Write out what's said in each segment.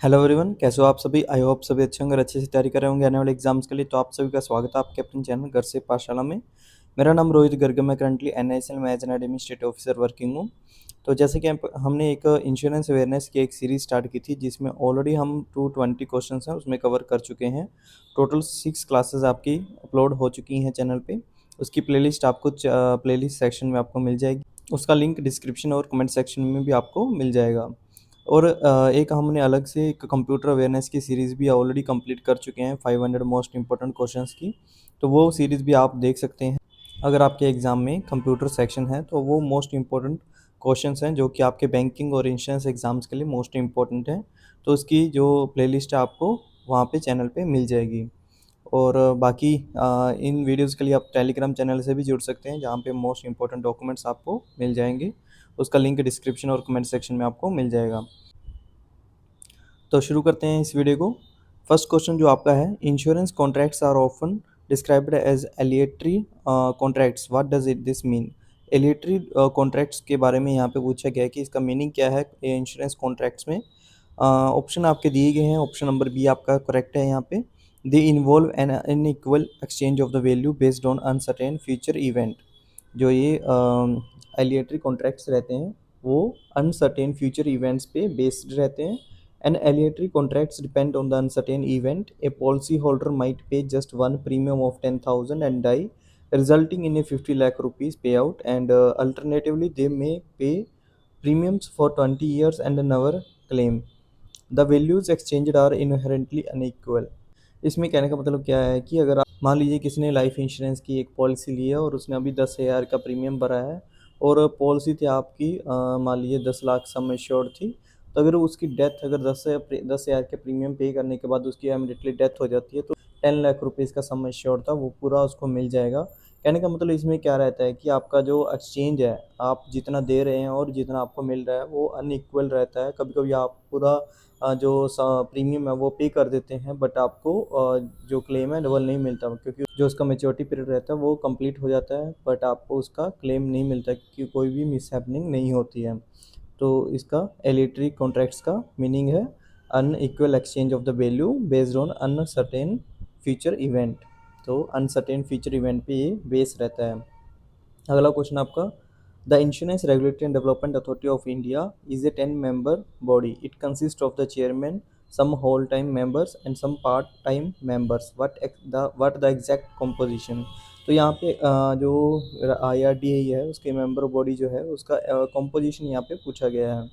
Hello everyone, कैसे हो आप सभी। आई होप सभी अच्छे होंगे और अच्छे से तैयारी कर रहे होंगे आने वाले एग्जाम्स के लिए। तो आप सभी का स्वागत है आपके अपने चैनल घर से पाठशाला में। मेरा नाम रोहित गर्ग है। मैं करंटली एनआईएसएल में as an administrative officer working हूँ। तो जैसे कि हमने एक इंश्योरेंस अवेयरनेस की एक सीरीज स्टार्ट की थी, जिसमें ऑलरेडी हम 220 क्वेश्चन हैं उसमें कवर कर चुके हैं। टोटल 6 क्लासेस आपकी अपलोड हो चुकी हैं चैनल पे। उसकी प्लेलिस्ट आपको प्लेलिस्ट सेक्शन में आपको मिल जाएगी। उसका लिंक डिस्क्रिप्शन और कमेंट सेक्शन में भी आपको मिल जाएगा। और एक हमने अलग से एक कंप्यूटर अवेयरनेस की सीरीज़ भी ऑलरेडी कंप्लीट कर चुके हैं 500 मोस्ट इंपॉर्टेंट क्वेश्चंस की। तो वो सीरीज़ भी आप देख सकते हैं। अगर आपके एग्ज़ाम में कंप्यूटर सेक्शन है तो वो मोस्ट इंपॉर्टेंट क्वेश्चंस हैं जो कि आपके बैंकिंग और इंश्योरेंस एग्ज़ाम्स के लिए मोस्ट इंपॉर्टेंट हैं। तो उसकी जो प्लेलिस्ट है आपको वहाँ पे चैनल पे मिल जाएगी। और बाकी इन वीडियोज़ के लिए आप टेलीग्राम चैनल से भी जुड़ सकते हैं, जहाँ पे मोस्ट इंपॉर्टेंट डॉक्यूमेंट्स आपको मिल जाएंगे। उसका लिंक डिस्क्रिप्शन और कमेंट सेक्शन में आपको मिल जाएगा। तो शुरू करते हैं इस वीडियो को। फर्स्ट क्वेश्चन जो आपका है, insurance contracts are often described as aleatory contracts, what does it this mean. Aleatory contracts के बारे में यहाँ पे पूछा गया है कि इसका मीनिंग क्या है इंश्योरेंस कॉन्ट्रैक्ट्स में। ऑप्शन आपके दिए गए हैं। ऑप्शन नंबर बी आपका करेक्ट है यहाँ पे। They involve N unequal exchange of the value based on uncertain future event. जो ये एलिएटरी कॉन्ट्रैक्ट्स रहते हैं वो अनसर्टेन फ्यूचर इवेंट्स पे बेस्ड रहते हैं। And alliatory contracts depend on the uncertain event. A policyholder might pay just one premium of 10,000 and die, resulting in a 50 lakh rupees payout. And alternatively, they may pay premiums for 20 years and never claim. The values exchanged are inherently unequal. इसमें कहने का मतलब क्या है कि अगर आप मान लीजिए किसी ने लाइफ इंश्योरेंस की एक पॉलिसी ली है और उसने अभी 10,000 का प्रीमियम भरा है, और पॉलिसी थी आपकी मान लीजिए 10 लाख सम एश्योर्ड थी। तो अगर उसकी डेथ अगर 10,000 के प्रीमियम पे करने के बाद उसकी इमीडिएटली डेथ हो जाती है, तो 10 लाख रुपीज़ का सम एश्योर्ड था वो पूरा उसको मिल जाएगा। कहने का मतलब इसमें क्या रहता है कि आपका जो एक्सचेंज है, आप जितना दे रहे हैं और जितना आपको मिल रहा है वो अनइक्वल रहता है। कभी कभी आप पूरा जो प्रीमियम है वो पे कर देते हैं, बट आपको जो क्लेम है डबल नहीं मिलता, क्योंकि जो उसका मेच्योरिटी पीरियड रहता है वो कंप्लीट हो जाता है, बट आपको उसका क्लेम नहीं मिलता क्योंकि कोई भी मिसहैपनिंग नहीं होती है। तो इसका एलिटरी कॉन्ट्रैक्ट्स का मीनिंग है unequal exchange of the value based on uncertain future event. तो अनसर्टेन फ्यूचर इवेंट पे ये बेस रहता है। अगला क्वेश्चन आपका, the insurance regulatory and development authority of India is a 10 member body. It consists of the chairman, some whole time members and some part time members. What the exact composition? तो यहाँ पे जो IRDA है उसके member body जो है उसका composition यहाँ पे पूछा गया है।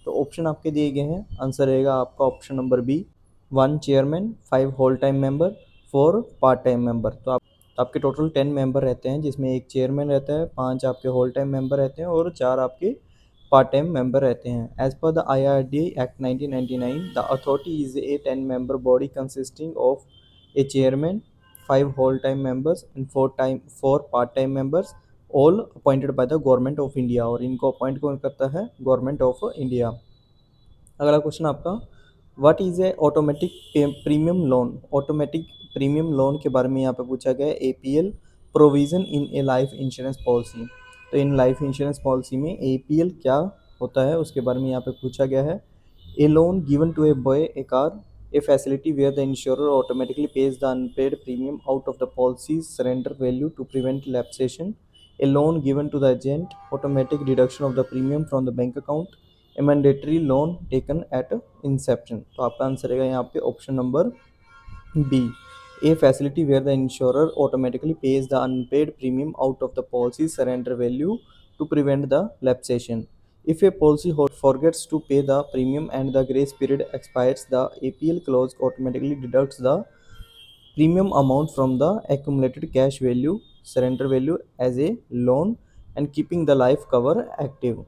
तो ऑप्शन आपके दिए गए हैं। आंसर रहेगा आपका option number B, 1 chairman, 5 whole time member, 4 part time member। तो आपके टोटल 10 मेंबर रहते हैं, जिसमें एक चेयरमैन रहता है, 5 आपके होल टाइम मेंबर रहते हैं और 4 आपके पार्ट टाइम मेंबर रहते हैं। As per the IRDA act 1999, the authority is a 10 member body consisting of a chairman, 5 whole time members and 4 part time members, all appointed by the government of India. और इनको appoint कौन करता है? Government of India. अगला question आपका, what is a automatic premium loan. Automatic premium loan के बारे में यहाँ पे पूछा गया है। APL provision in a life insurance policy. तो इन लाइफ इंश्योरेंस पॉलिसी में APL क्या होता है उसके बारे में यहाँ पे पूछा गया है। A loan given to a boy a car, a facility where the insurer automatically pays the unpaid premium out of the policy's surrender value to prevent lapsation. A loan given to the agent, automatic deduction of the premium from the bank account, a mandatory loan taken at inception। तो आपका answer रहेगा यहाँ पे option number B, a facility where the insurer automatically pays the unpaid premium out of the policy surrender value to prevent the lapsation. If a policyholder forgets to pay the premium and the grace period expires, the APL clause automatically deducts the premium amount from the accumulated cash value surrender value as a loan and keeping the life cover active।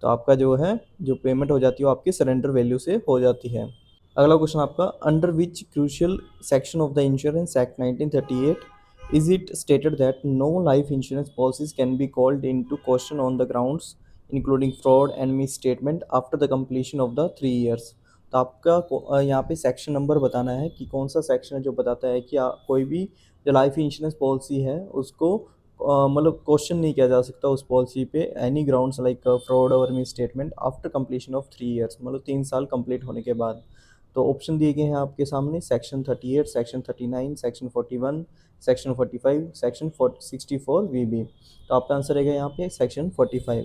तो आपका जो है जो payment हो जाती है वो आपकी सरेंडर वैल्यू से हो जाती है। अगला क्वेश्चन आपका, under which crucial section of the insurance act 1938 is it stated that no life insurance policies can be called into question on the grounds including fraud and misstatement after the completion of the 3 years। तो आपका यहाँ पे section number बताना है कि कौन सा section है जो बताता है कि कोई भी जो लाइफ इंश्योरेंस पॉलिसी है उसको मतलब क्वेश्चन नहीं किया जा सकता उस पॉलिसी पे एनी ग्राउंड्स लाइक फ्रॉड और miss statement after completion of 3 years, मतलब 3 साल कंप्लीट होने के बाद। तो ऑप्शन दिए गए हैं आपके सामने section 38, section 39, section 41, section 45, section 64 वीबी। तो आपका आंसर रहेगा यहाँ पे section 45।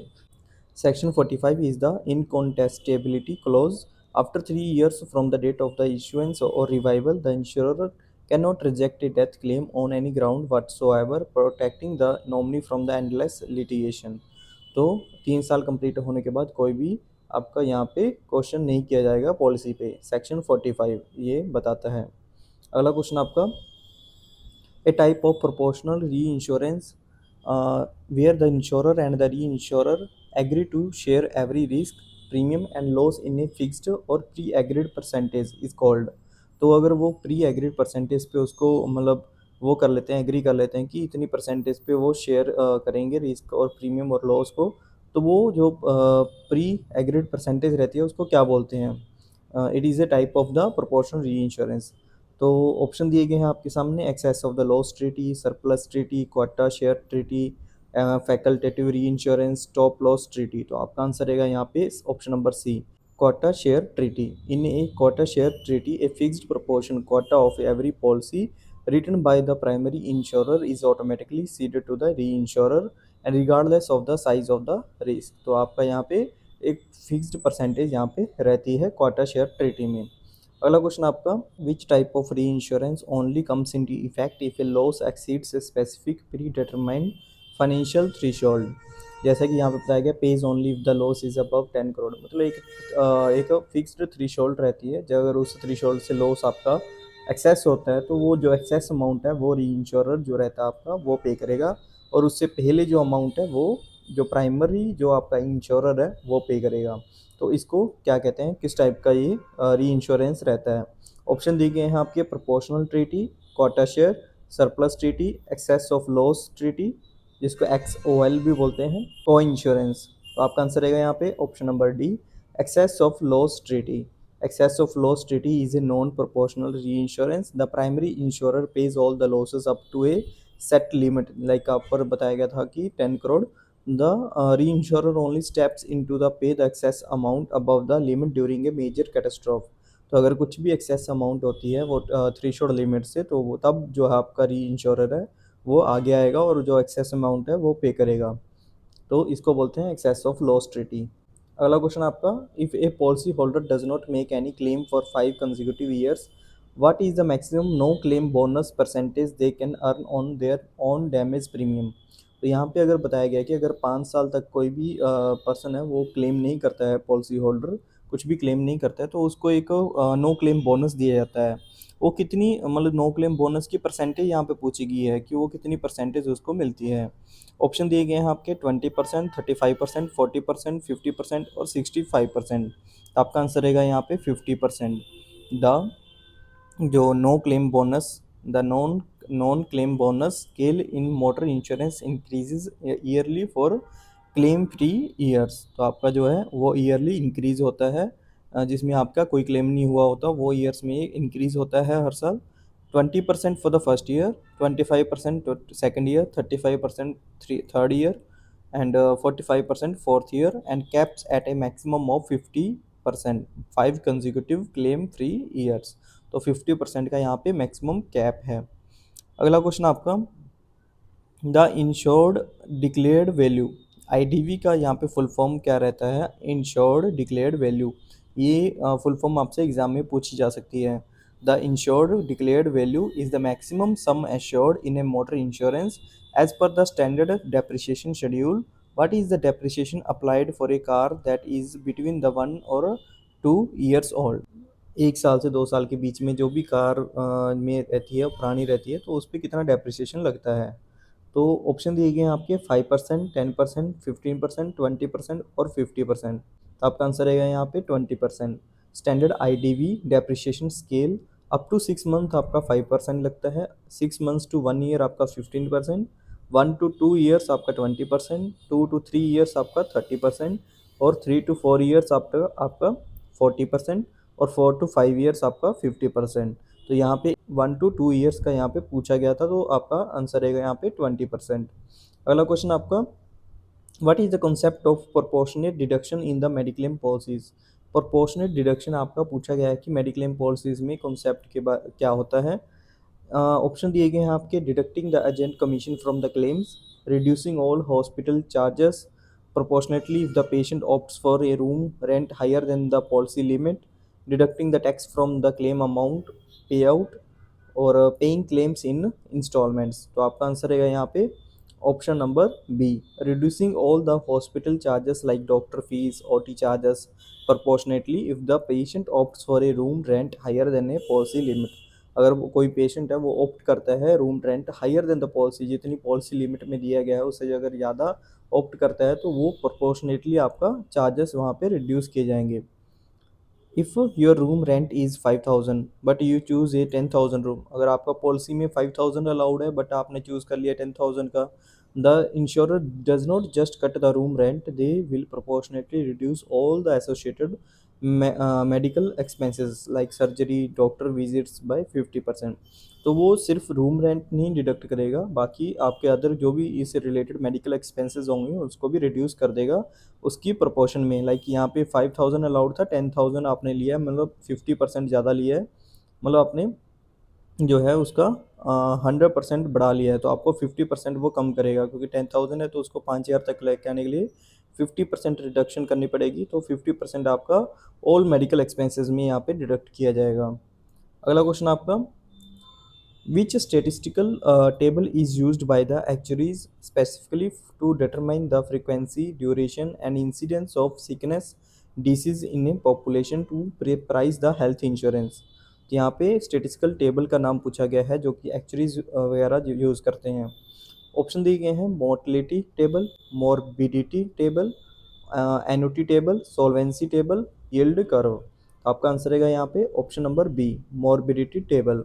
Section 45 is the incontestability clause. After 3 years from the date of the issuance or revival, the insurer cannot reject a death claim on any ground whatsoever, protecting the nominee from the endless litigation. तो 3 साल complete होने के बाद कोई भी आपका यहाँ पे क्वेश्चन नहीं किया जाएगा पॉलिसी पे। सेक्शन 45 ये बताता है। अगला क्वेश्चन आपका, a type of proportional reinsurance where the insurer and the reinsurer agree to share every risk, premium and loss in a fixed or pre-agreed percentage is called। तो अगर वो प्री एग्रीड परसेंटेज पे उसको मतलब वो कर लेते हैं, एग्री कर लेते हैं कि इतनी परसेंटेज पे वो शेयर करेंगे रिस्क और प्रीमियम और लॉस को, तो वो जो प्री एग्रीड परसेंटेज रहती है उसको क्या बोलते हैं? It is a type of the proportional reinsurance. तो ऑप्शन दिए गए हैं आपके सामने, excess of the loss treaty, surplus treaty, quota share treaty, facultative reinsurance, top loss treaty. तो आपका आंसर रहेगा यहाँ पे option number C, quota share treaty। In a quota share treaty, a fixed proportion quota of every policy written by the primary insurer is automatically ceded to the reinsurer and regardless of the size of the risk। तो आपका यहाँ पे एक fixed percentage यहाँ पे रहती है quota share treaty में। अगला क्वेश्चन आपका, विच टाइप ऑफ री insurance only comes in effect if A loss exceeds a specific pre determined financial threshold. जैसा कि यहाँ पे बताया गया, page only if the loss is above 10 crore. मतलब एक फिक्स्ड थ्रेशोल्ड रहती है, जब अगर उस थ्रेशोल्ड से लॉस आपका एक्सेस होता है तो वो जो एक्सेस अमाउंट है वो री इंश्योरर जो रहता है आपका वो पे करेगा, और उससे पहले जो अमाउंट है वो जो प्राइमरी जो आपका इंश्योरर है वो पे करेगा। तो इसको क्या कहते हैं, किस टाइप का ये री इंश्योरेंस रहता है? ऑप्शन दिए गए हैं आपके, proportional treaty, quota share, surplus treaty, excess of loss treaty, जिसको XOL भी बोलते हैं, को इंश्योरेंस। तो आपका आंसर रहेगा यहाँ पे option number D, excess of loss treaty. Excess of loss treaty is a non-proportional reinsurance. The primary insurer pays all the losses up to a set limit. Like आप पर बताया गया था कि 10 crore. The reinsurer only steps into the pay the excess amount above the limit during a major catastrophe। तो अगर कुछ भी एक्सेस अमाउंट होती है वो थ्रेशोल्ड लिमिट से, तो वो तब जो है आपका री इंश्योरर है वो आगे आएगा और जो एक्सेस अमाउंट है वो पे करेगा। तो इसको बोलते हैं एक्सेस ऑफ लॉस ट्रीटी। अगला क्वेश्चन आपका, if a policy holder does not make any claim for 5 consecutive years, what is the maximum no claim bonus percentage they can earn on their own damage premium. तो यहाँ पे अगर बताया गया कि अगर 5 साल तक कोई भी पर्सन है वो क्लेम नहीं करता है, पॉलिसी होल्डर कुछ भी क्लेम नहीं करता है, तो उसको एक नो क्लेम बोनस दिया जाता है। वो कितनी मतलब नो क्लेम बोनस की परसेंटेज यहाँ पे पूछी गई है कि वो कितनी परसेंटेज उसको मिलती है। ऑप्शन दिए गए हैं आपके 20%, 35%, 40%, 50% और 65%। तो आपका आंसर रहेगा यहाँ पे 50%। द जो no claim bonus, the non claim bonus scale in motor insurance increases yearly for claim free years. तो आपका जो है वो ईयरली इंक्रीज होता है, जिसमें आपका कोई क्लेम नहीं हुआ होता वो ईयर्स में इंक्रीज होता है हर साल। 20% for the first year, 25% second year, 35% third year and 45% fourth year and caps at a maximum of 50% 5 consecutive claim free years. तो 50% का यहाँ पे मैक्सिमम कैप है। अगला क्वेश्चन आपका, the insured declared value, IDV का यहाँ पे फुल फॉर्म क्या रहता है? Insured declared value. ये फुल फॉर्म आपसे एग्जाम में पूछी जा सकती है। The insured declared value is the maximum sum assured in a motor insurance as per the standard depreciation schedule. What is the depreciation applied for a car that is between the 1 और 2 years old. 1 साल से 2 साल के बीच में जो भी car में रहती है, पुरानी रहती है, तो उस पर कितना डेप्रिसिएशन लगता है? तो ऑप्शन दिए गए हैं आपके 5%, 10%, 15%, 20% और 50%। तो आपका आंसर रहेगा यहाँ पे 20%। Standard IDV depreciation scale, up to 6 month आपका 5% लगता है, 6 मंथ्स टू 1 ईयर आपका 15%, 1 to 2 ईयर्स आपका 20%, 2 to 3 ईयर्स आपका 30% और 3 to 4 ईयर्स आपका 40% और 4 to 5 ईयर्स आपका 50%। तो यहाँ पे 1 to 2 ईयर्स का यहाँ पे पूछा गया था, तो आपका आंसर रहेगा यहाँ पे 20%। अगला क्वेश्चन आपका, what is the concept of proportionate deduction in the mediclaim policies. Proportionate deduction आपका पूछा गया है कि मेडिक्लेम पॉलिसीज में कॉन्सेप्ट के बाद क्या होता है। ऑप्शन दिए गए हैं आपके, deducting the agent commission from the claims, reducing all hospital charges proportionately if the patient opts for a room rent higher than the policy limit, deducting the tax from the claim amount payout, और paying claims in installments. तो आपका answer रहेगा यहाँ पे option number B, reducing all the hospital charges like doctor fees, OT charges proportionately if the patient opts for a room rent higher than a policy limit। अगर वो कोई patient है वो ऑप्ट करता है room rent higher than the policy, जितनी policy limit में दिया गया है उससे अगर ज़्यादा ऑप्ट करता है तो वो प्रोपोर्शनेटली आपका चार्जेस वहाँ पे रिड्यूस किए जाएंगे। If your room rent is 5000 but you choose A 10,000 room, अगर आपका पॉलिसी में 5000 अलाउड है बट आपने चूज़ कर लिया 10,000 का, the insure does not just cut the room rent, they will proportionately reduce all the associated medical expenses like surgery doctor visits by 50%। तो वो सिर्फ रूम रेंट नहीं डिडक्ट करेगा, बाकी आपके अदर जो भी इससे रिलेटेड मेडिकल एक्सपेंसेस होंगे उसको भी रिड्यूस कर देगा उसकी प्रोपोर्शन में। लाइक यहाँ पे 5000 अलाउड था, 10,000 आपने लिया है, मतलब 50% ज़्यादा लिया है, मतलब आपने जो है उसका 100% बढ़ा लिया है, तो आपको 50% वो कम करेगा, क्योंकि 10,000 है तो उसको 5,000 तक लेके आने के लिए 50% रिडक्शन करनी पड़ेगी। तो 50% आपका ऑल मेडिकल एक्सपेंसेस में यहाँ पे डिडक्ट किया जाएगा। अगला क्वेश्चन आपका, which statistical table is used by the actuaries specifically to determine the frequency, duration, and incidence of sickness, disease in a population to price the health insurance। तो यहाँ पे स्टेटिस्टिकल टेबल का नाम पूछा गया है जो कि एक्चुअरीज वगैरह यूज़ करते हैं। ऑप्शन दिए गए हैं, mortality table, morbidity table, annuity table, solvency table, yield curve. आपका आंसर रहेगा यहाँ पे option number B, morbidity table.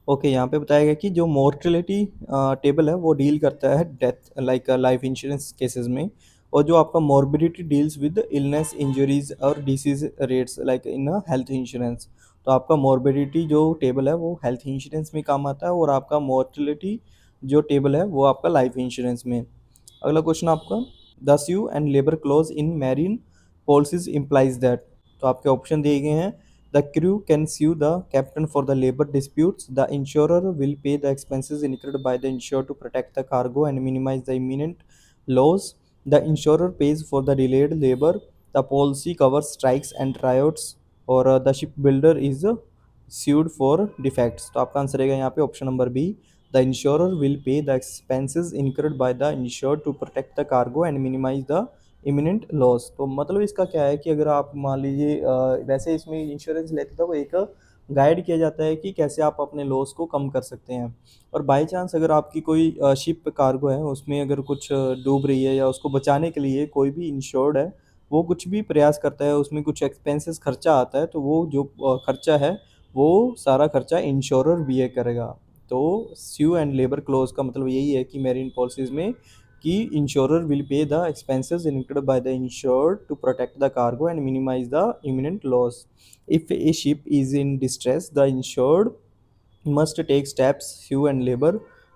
Okay, यहाँ पे बताया गया कि जो मोर्टेलिटी टेबल है वो डील करता है death like life insurance cases में, और जो आपका morbidity deals with illness injuries और disease rates like in health insurance. तो आपका मॉर्बिडिटी जो टेबल है वो हेल्थ इंश्योरेंस में काम आता है, और आपका मोर्टेलिटी जो टेबल है वो आपका लाइफ इंश्योरेंस में। अगला क्वेश्चन आपका, the sue and labour clause in marine policies implies that. तो आपके ऑप्शन दिए गए हैं, the crew can sue the captain for the labor disputes. The insurer will pay the expenses incurred by the insured to protect the cargo and minimize the imminent loss. The insurer pays for the delayed labor. The policy covers strikes and riots. और the shipbuilder is sued for defects। तो आपका answer रहेगा यहाँ पे option number B, the insurer will pay the expenses incurred by the insured to protect the cargo and minimise the imminent loss. तो मतलब इसका क्या है कि अगर आप मान लीजिए वैसे इसमें इंश्योरेंस लेते तो एक गाइड किया जाता है कि कैसे आप अपने लॉस को कम कर सकते हैं, और बाय चांस अगर आपकी कोई शिप कार्गो है उसमें अगर कुछ डूब रही है या उसको बचाने के लिए कोई भी इंश्योर्ड है वो कुछ भी प्रयास करता है, उसमें कुछ एक्सपेंसेस खर्चा आता है, तो वो जो खर्चा है वो सारा खर्चा इंश्योरर बियर करेगा। तो स्यू एंड लेबर क्लोज का मतलब यही है कि मेरीन पॉलिसीज में कि insurer will pay the expenses incurred by the insured to protect the cargo and minimize the imminent loss. If a ship is in distress, the insured must take steps, sue and labor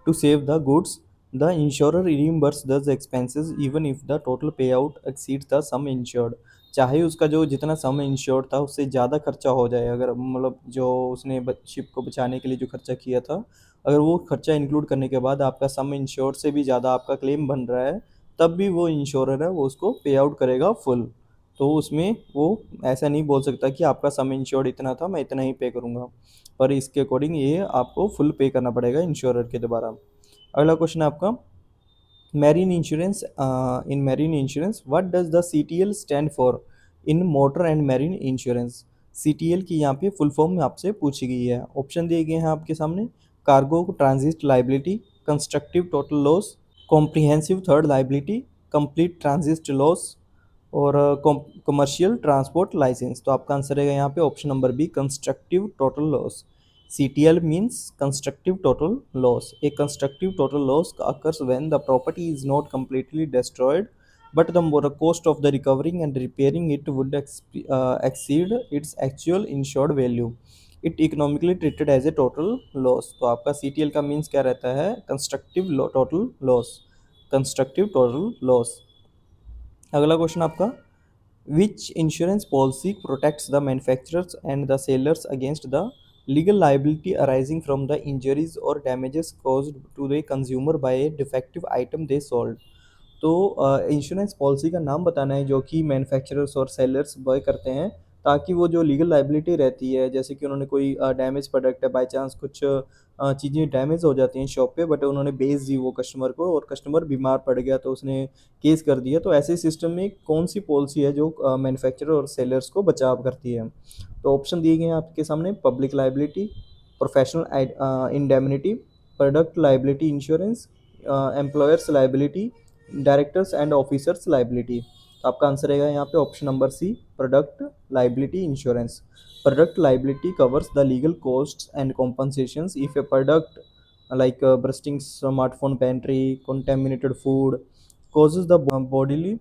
to save the goods. The insurer reimburses the expenses even if the total payout exceeds the sum insured। चाहे उसका जो जितना सम insured था उससे ज़्यादा खर्चा हो जाए, अगर मतलब जो उसने शिप को बचाने के लिए जो खर्चा किया था, अगर वो खर्चा इंक्लूड करने के बाद आपका सम इंश्योर्ड से भी ज़्यादा आपका क्लेम बन रहा है, तब भी वो इंश्योरर है वो उसको पे आउट करेगा फुल। तो उसमें वो ऐसा नहीं बोल सकता कि आपका सम इंश्योर्ड इतना था मैं इतना ही पे करूँगा, पर इसके अकॉर्डिंग ये आपको फुल पे करना पड़ेगा इंश्योरर के द्वारा। अगला क्वेश्चन है आपका, marine insurance, in marine insurance what does the CTL stand for in motor and marine insurance. CTL की यहाँ पे फुल फॉर्म आपसे पूछी गई है। ऑप्शन दिए गए हैं आपके सामने, cargo transit liability, constructive total loss, comprehensive third liability, complete transit loss, और कमर्शियल ट्रांसपोर्ट लाइसेंस। तो आपका आंसर रहेगा यहाँ पे option number B, constructive total loss. CTL means constructive total loss. A constructive total loss occurs when the property is not completely destroyed, but the cost of the recovering and repairing it would exceed its actual insured value. It economically treated as a total loss। तो आपका CTL का means क्या रहता है, constructive total loss, constructive total loss. अगला question आपका, which insurance policy protects the manufacturers and the sellers against the legal liability arising from the injuries or damages caused to the consumer by a defective item they sold। तो insurance policy का नाम बताना है जो कि manufacturers और sellers bye करते हैं, ताकि वो जो लीगल लायबिलिटी रहती है, जैसे कि उन्होंने कोई डैमेज प्रोडक्ट है, बाय चांस कुछ चीज़ें डैमेज हो जाती हैं शॉप पे, बट उन्होंने बेच दी वो कस्टमर को और कस्टमर बीमार पड़ गया तो उसने केस कर दिया, तो ऐसे सिस्टम में कौन सी पॉलिसी है जो मैन्युफैक्चरर और सेलर्स को बचाव करती है। तो ऑप्शन दिए गए हैं आपके सामने, public liability, professional indemnity, product liability insurance, employers liability, directors and officers liability. आपका आंसर रहेगा यहाँ पे option number C, product liability insurance. Product liability covers the legal costs and compensations if a product like bursting smartphone battery, contaminated food causes the bodily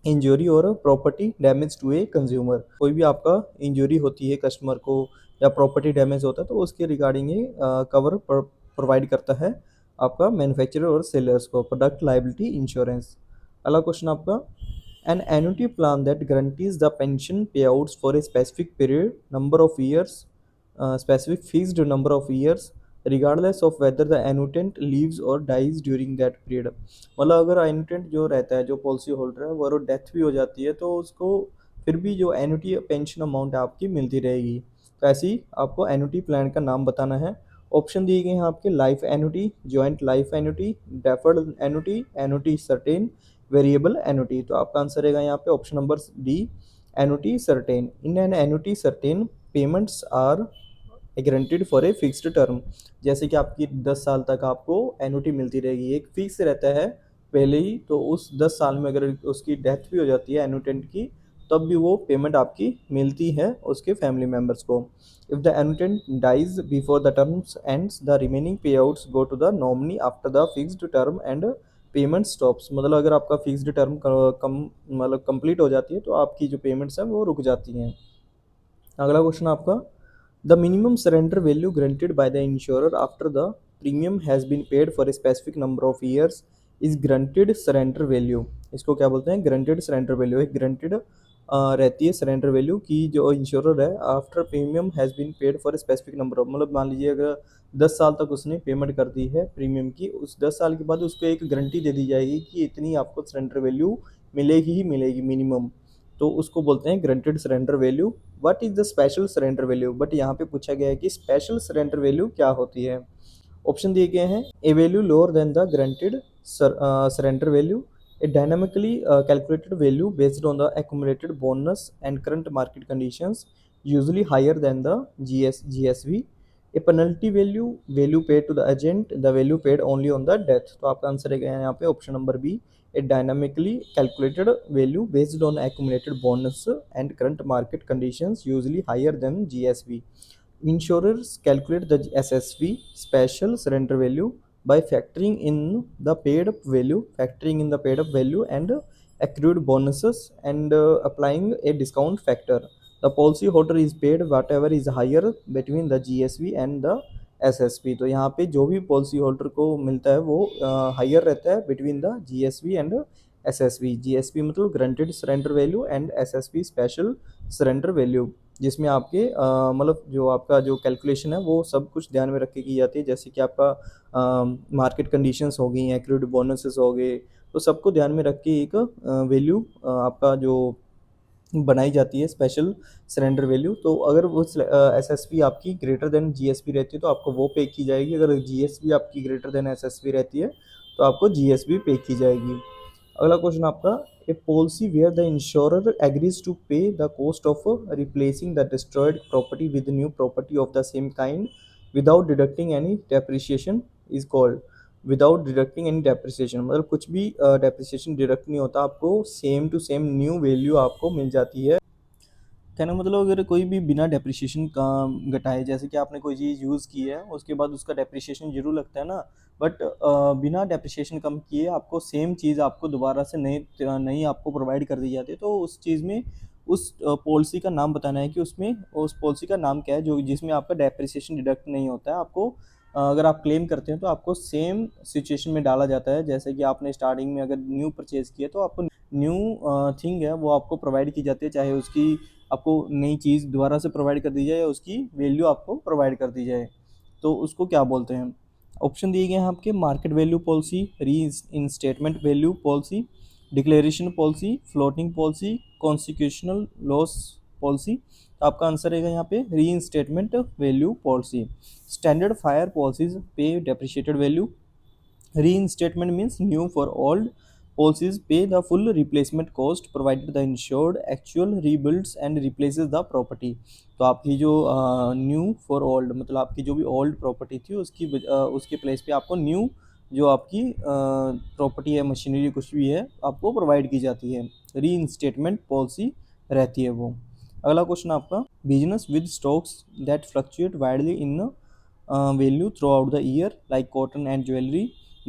injury और property damage to a consumer. कोई भी आपका injury होती है customer को या property damage होता है तो उसके रिगार्डिंग ये कवर प्रोवाइड करता है आपका मैन्युफैक्चरर और सेलर्स को, प्रोडक्ट लायबिलिटी इंश्योरेंस। अगला क्वेश्चन आपका, an annuity plan that guarantees the pension pay outs for a specific period number of years, specific fixed number of years regardless of whether the annuitant lives और dies during that period. मतलब अगर एनुटेंट जो रहता है, जो policy holder है, वो अगर डेथ भी हो जाती है तो उसको फिर भी जो एनुटी पेंशन अमाउंट है आपकी मिलती रहेगी। तो ऐसे ही आपको एनुटी प्लान का नाम बताना है। ऑप्शन दिए गए हैं आपके, life annuity, joint life annuity, deferred annuity, annuity certain, variable annuity. तो आपका आंसर रहेगा यहाँ पे option number D, annuity certain. In an annuity certain payments are guaranteed for a fixed term. जैसे कि आपकी 10 साल तक आपको एनुटी मिलती रहेगी, एक फिक्स रहता है पहले ही, तो उस 10 साल में अगर उसकी डेथ भी हो जाती है एनुटेंट की, तब भी वो पेमेंट आपकी मिलती है उसके फैमिली मेम्बर्स को। If the annuitant dies before the terms ends the remaining pay outs go to the nominee after the fixed term end payment stops. मतलब अगर आपका फिक्स्ड टर्म मतलब कंप्लीट हो जाती है तो आपकी जो पेमेंट्स हैं वो रुक जाती हैं। अगला क्वेश्चन आपका, the minimum surrender value granted by the insurer after the premium has been paid for a specific number of years is granted surrender value. इसको क्या बोलते हैं, ग्रांटेड सरेंडर वैल्यू। एक ग्रांटेड रहती है सरेंडर वैल्यू की जो इंश्योरर है after premium has been paid for a specific number of, मतलब मान लीजिए अगर 10 साल तक उसने पेमेंट कर दी है प्रीमियम की, उस 10 साल के बाद उसको एक गारंटी दे दी जाएगी कि इतनी आपको सरेंडर वैल्यू मिलेगी ही मिलेगी मिनिमम, तो उसको बोलते हैं granted surrender value. What is the special surrender value, but यहाँ पे पूछा गया है कि स्पेशल सरेंडर वैल्यू क्या होती है। ऑप्शन दिए गए हैं, a value lower then the granted surrender value, a dynamically calculated value based on the accumulated bonus and current market conditions usually higher than the GSV, a penalty value, value paid to the agent, the value paid only on the death. तो आपका answer है यहाँ पे option number B, a dynamically calculated value based on accumulated bonus and current market conditions usually higher than GSV। Insurers calculate the SSV, special surrender value, by factoring in the paid up value and accrued bonuses and applying a discount factor। The policy holder is paid whatever is higher between the GSV and the SSV। तो यहाँ पे जो भी policy holder को मिलता है वो higher रहता है between the GSV and SSV। GSV मतलब granted surrender value and SSV special surrender value, जिसमें आपके मतलब जो आपका जो कैलकुलेशन है वो सब कुछ ध्यान में रख के की जाती है, जैसे कि आपका मार्केट कंडीशंस हो गई, एक्रूड बोनसेस हो गए, तो सबको ध्यान में रख के एक वैल्यू आपका जो बनाई जाती है स्पेशल सरेंडर वैल्यू। तो अगर वो SSV आपकी ग्रेटर देन GSV रहती है तो आपको वो पे की जाएगी, अगर GSV आपकी ग्रेटर देन SSV रहती है तो आपको GSV पे की जाएगी। अगला क्वेश्चन आपका, a policy where the insurer agrees to pay the cost of replacing the destroyed property with new property of the same kind without deducting any depreciation is called. Without deducting any depreciation मतलब कुछ भी depreciation deduct नहीं होता, आपको same to same new value आपको मिल जाती है। कहने का मतलब अगर कोई भी बिना डेप्रिसिएशन का घटाए, जैसे कि आपने कोई चीज़ यूज़ की है उसके बाद उसका डेप्रिसिएशन जरूर लगता है ना, बट बिना डेप्रिसिएशन कम किए आपको सेम चीज़ आपको दोबारा से नई आपको प्रोवाइड कर दी जाती है, तो उस चीज़ में उस पॉलिसी का नाम बताना है कि उसमें उस पॉलिसी का नाम क्या है जो जिसमें आपका डेप्रिसिएशन डिडक्ट नहीं होता है, आपको अगर आप क्लेम करते हैं तो आपको सेम सिचुएशन में डाला जाता है। जैसे कि आपने स्टार्टिंग में अगर न्यू परचेज़ किया तो आपको न्यू थिंग है वो आपको प्रोवाइड की जाती है, चाहे उसकी आपको नई चीज़ दोबारा से प्रोवाइड कर दी जाए या उसकी वैल्यू आपको प्रोवाइड कर दी जाए, तो उसको क्या बोलते हैं। ऑप्शन दिए गए हैं आपके, market value policy, reinstatement value policy, declaration policy, floating policy, constitutional loss policy. तो आपका आंसर रहेगा यहाँ पे reinstatement value policy. Standard fire policies पे depreciated value. Reinstatement means new for old policies pay the full replacement cost provided the insured actual rebuilds and replaces the property। तो आपकी जो new for old मतलब आपकी जो भी old property थी उसके प्लेस पे आपको न्यू जो आपकी प्रॉपर्टी है, मशीनरी कुछ भी है, आपको प्रोवाइड की जाती है। री इंस्टेटमेंट पॉलिसी रहती है वो। अगला क्वेश्चन आपका, business with stocks that fluctuate widely in value throughout the year like cotton and jewelry,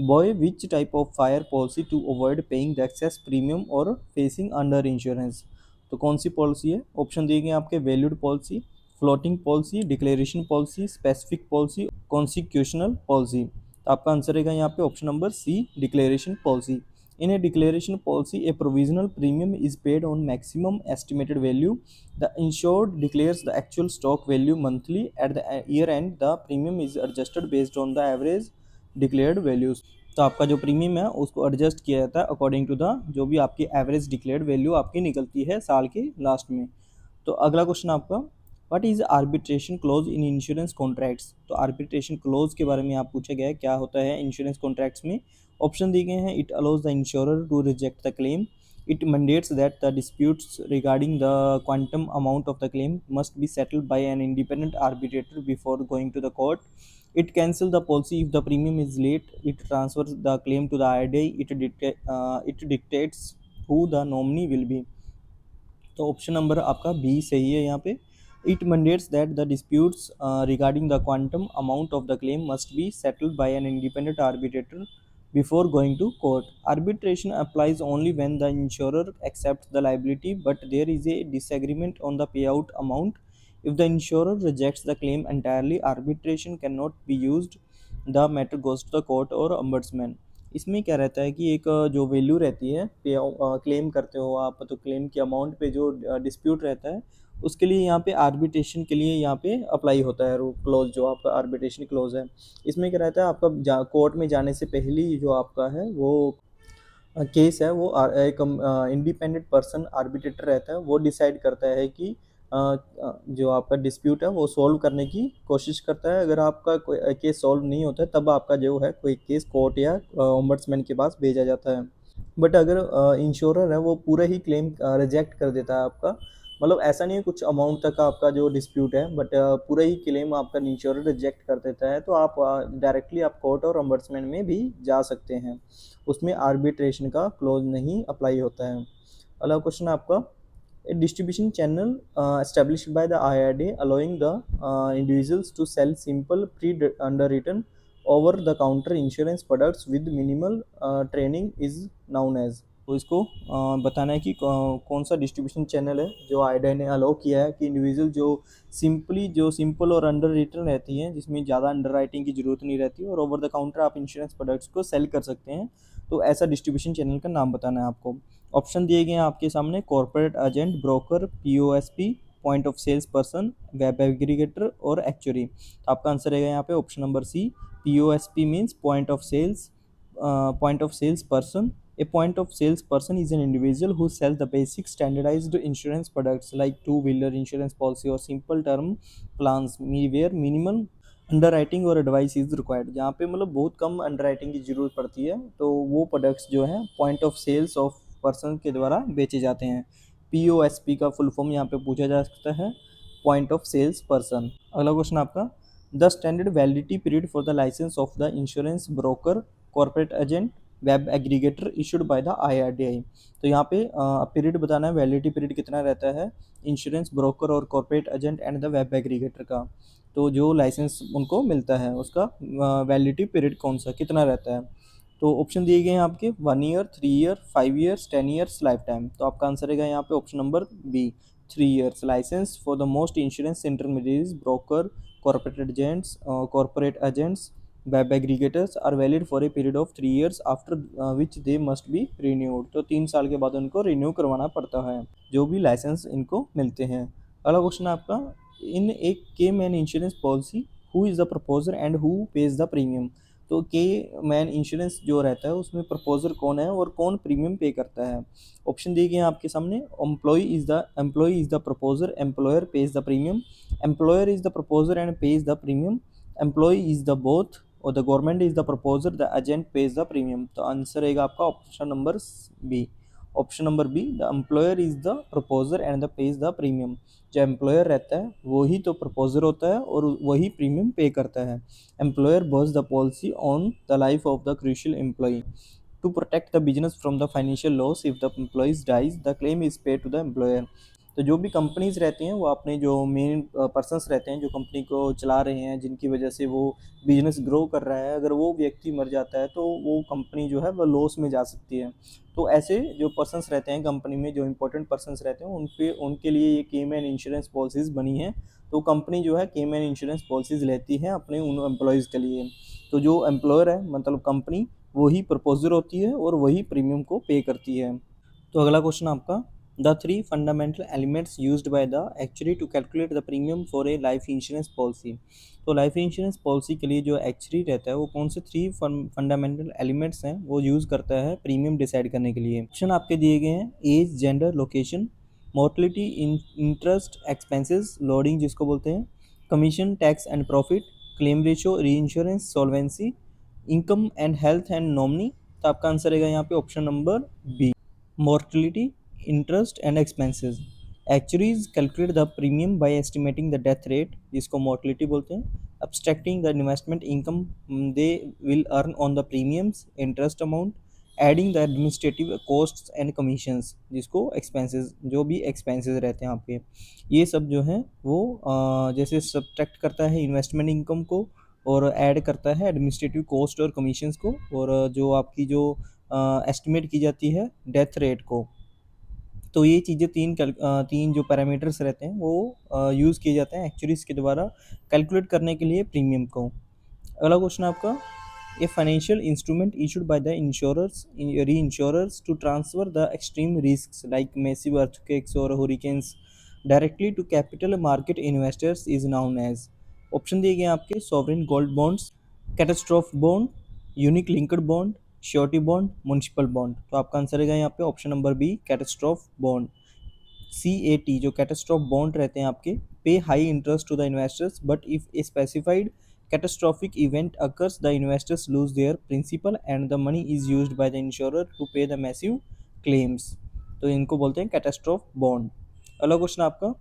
boy which type of fire policy to avoid paying the excess premium or facing under insurance। तो कौन सी policy है। Option दिए गए आपके, valued policy, floating policy, declaration policy, specific policy, constitutional policy. तो आपका answer रहेगा यहाँ पे option number C, declaration policy. In a declaration policy, a provisional premium is paid on maximum estimated value। The insured declares the actual stock value monthly at the year end। The premium is adjusted based on the average declared values। तो आपका जो premium है उसको adjust किया जाता है according to the जो भी आपकी एवरेज डिक्लेयर्ड वैल्यू आपकी निकलती है साल के लास्ट में। तो अगला क्वेश्चन आपका, what is arbitration close in insurance contracts. तो आर्बिट्रेशन क्लोज के बारे में आप पूछा गया है, क्या होता है इंश्योरेंस कॉन्ट्रैक्ट्स में। ऑप्शन दिए गए हैं, it allows the insurer to reject the claim, it mandates that the disputes regarding the quantum amount of the claim must be settled by an independent arbitrator before going to the court, it cancels the policy if the premium is late, it transfers the claim to the IRDAI, it dictates who the nominee will be। तो option number आपका B सही है यहाँ पे। It mandates that the disputes regarding the quantum amount of the claim must be settled by an independent arbitrator before going to court। Arbitration applies only when the insurer accepts the liability but there is a disagreement on the payout amount। If the insurer rejects the claim entirely, arbitration cannot be used। The matter goes to the court or ombudsman। इसमें क्या रहता है कि एक जो value रहती है पे क्लेम करते हो आप, तो क्लेम के अमाउंट पे जो डिस्प्यूट रहता है उसके लिए यहाँ पे आर्बिट्रेशन के लिए यहाँ पे अप्लाई होता है क्लोज, जो आपका आर्बिट्रेशन क्लोज है। इसमें क्या रहता है, आपका कोर्ट में जाने से पहले ही जो आपका है वो केस है वो एक इंडिपेंडेंट पर्सन आर्बिट्रेटर रहता है, वो डिसाइड करता है कि जो आपका डिस्प्यूट है वो सॉल्व करने की कोशिश करता है। अगर आपका कोई केस सॉल्व नहीं होता है तब आपका जो है कोई केस कोर्ट या ओम्बड्समैन के पास भेजा जाता है। बट अगर इंश्योरर है वो पूरा ही क्लेम रिजेक्ट कर देता है आपका, मतलब ऐसा नहीं है कुछ अमाउंट तक आपका जो डिस्प्यूट है, बट पूरा ही क्लेम आपका इंश्योरर रिजेक्ट कर देता है, तो आप डायरेक्टली आप कोर्ट और ओम्बड्समैन में भी जा सकते हैं, उसमें आर्बिट्रेशन का क्लोज नहीं अप्लाई होता है। अगला क्वेश्चन आपका, a distribution channel established by the IRDA allowing the individuals to sell simple pre-underwritten over-the-counter insurance products with minimal training is known as। तो इसको बताना है कि कौन सा डिस्ट्रीब्यूशन चैनल है जो आईआरडीए ने अलाउ किया है कि इंडिविजुअल जो सिंपल और अंडर रिटन रहती हैं, जिसमें ज़्यादा अंडर राइटिंग की ज़रूरत नहीं रहती और ओवर द काउंटर आप इंश्योरेंस प्रोडक्ट्स को सेल कर सकते हैं, तो ऐसा डिस्ट्रीब्यूशन चैनल का नाम बताना है आपको। ऑप्शन दिए गए हैं आपके सामने, corporate agent, broker, POSP, point of sales person, web aggregator और एक्चुअरी। तो आपका आंसर रहेगा यहाँ पे option number C, POSP means point of sales person. A point of sales person is an individual who sells the basic standardized insurance products like two-wheeler insurance policy or simple term plans where minimal underwriting और advice is required. जहाँ पे मतलब बहुत कम underwriting की ज़रूरत पड़ती है, तो वो प्रोडक्ट्स जो हैं point of sales of person के द्वारा बेचे जाते हैं। पीओएसपी का फुल फॉर्म यहाँ पे पूछा जा सकता है, पॉइंट ऑफ सेल्स पर्सन। अगला क्वेश्चन आपका, the standard validity period for the licence of the insurance broker, corporate agent, web aggregator issued by the IRDAI. तो यहाँ पे पीरियड बताना है, वैलिडिटी पीरियड कितना रहता है इंश्योरेंस ब्रोकर और corporate agent and the web aggregator का। तो जो लाइसेंस उनको मिलता है उसका वैलिडिटी पीरियड कौन सा कितना रहता है। तो ऑप्शन दिए गए हैं आपके 1 year, 3 year, 5 years, 10 years, lifetime. तो आपका आंसर रहेगा यहाँ पे option number B, 3 years. License for the most insurance intermediaries, broker, corporate agents, web aggregators are valid for a period of 3 years after which they must be renewed. तो 3 साल के बाद उनको रिन्यू करवाना पड़ता है जो भी लाइसेंस इनको मिलते हैं। अगला क्वेश्चन आपका, इन एक के man insurance policy who is the proposer and who pays the premium. तो के मैन इंश्योरेंस जो रहता है उसमें प्रपोजर कौन है और कौन प्रीमियम पे करता है। ऑप्शन दिए गए हैं आपके सामने। Employee is the proposer, employer pays the premium, employer is the proposer and pays the premium, employee is the both और the government is the proposer, the agent pays the premium. तो answer रहेगा आपका option number B. Option number B, the employer is the proposer and the pays the premium. जो employer रहता है वही तो proposer होता है और वही प्रीमियम पे करता है। Employer buys the policy on the life of the crucial employee to protect the business from the financial loss if the employees dies the claim is paid to the employer. तो जो भी companies रहती हैं वो अपने जो main persons रहते हैं जो कंपनी को चला रहे हैं, जिनकी वजह से वो बिजनेस ग्रो कर रहा है, अगर वो व्यक्ति मर जाता है तो वो कंपनी जो है वो लॉस में जा सकती है। तो ऐसे जो पर्सनस रहते हैं कंपनी में, जो इंपॉर्टेंट पर्सनस रहते हैं उनके लिए ये केमैन इंश्योरेंस पॉलिसीज़ बनी हैं। तो कंपनी जो है केमैन इंश्योरेंस पॉलिसीज़ लेती है अपने उन एम्प्लॉयज़ के लिए। तो जो एम्प्लॉयर है मतलब कंपनी, वही प्रपोजर होती है और वही प्रीमियम को पे करती है। तो अगला क्वेश्चन आपका, the 3 fundamental elements used by the actuary to calculate the premium for a life insurance policy. तो लाइफ इंश्योरेंस पॉलिसी के लिए जो एक्चुअरी रहता है वो कौन से 3 फंडामेंटल एलिमेंट्स हैं वो यूज़ करता है प्रीमियम डिसाइड करने के लिए। ऑप्शन आपके दिए गए हैं, age, gender, location, mortality, interest, expenses, loading जिसको बोलते हैं, commission, tax and profit, claim ratio, reinsurance, solvency, income and health and nominee. तो आपका आंसर रहेगा यहाँ पे option number B, mortality, interest and expenses. Actuaries calculate the premium by estimating the death rate जिसको mortality बोलते हैं, abstracting the investment income they will earn on the premiums, interest amount, adding the administrative costs and commissions जिसको expenses, जो भी expenses रहते हैं आपके, ये सब जो है वो जैसे subtract करता है इन्वेस्टमेंट इनकम को और ऐड करता है एडमिनिस्ट्रेटिव कॉस्ट और कमीशंस को, और जो आपकी जो एस्टिमेट की जाती है डेथ रेट को। तो ये चीज़ें तीन जो पैरामीटर्स रहते हैं वो यूज़ किए जाते हैं एक्चुअरीज के द्वारा कैलकुलेट करने के लिए प्रीमियम को। अगला क्वेश्चन आपका, a financial instrument issued by the insurers reinsurers to transfer the extreme risk like massive earthquakes और hurricanes directly to capital market investors is known as. Option दिए गए आपके, sovereign gold bonds, catastrophe bond, unique linked bond, surety bond, municipal bond. तो आपका answer रहेगा यहाँ पे option number B, catastrophe bond. CAT जो कैटास्ट्रोफ बॉन्ड रहते हैं आपके, pay high interest to the investors but if a specified catastrophic event occurs the investors lose their principal and the money is used by the insurer to pay the massive claims। तो इनको बोलते हैं catastrophe bond. अगला question आपका,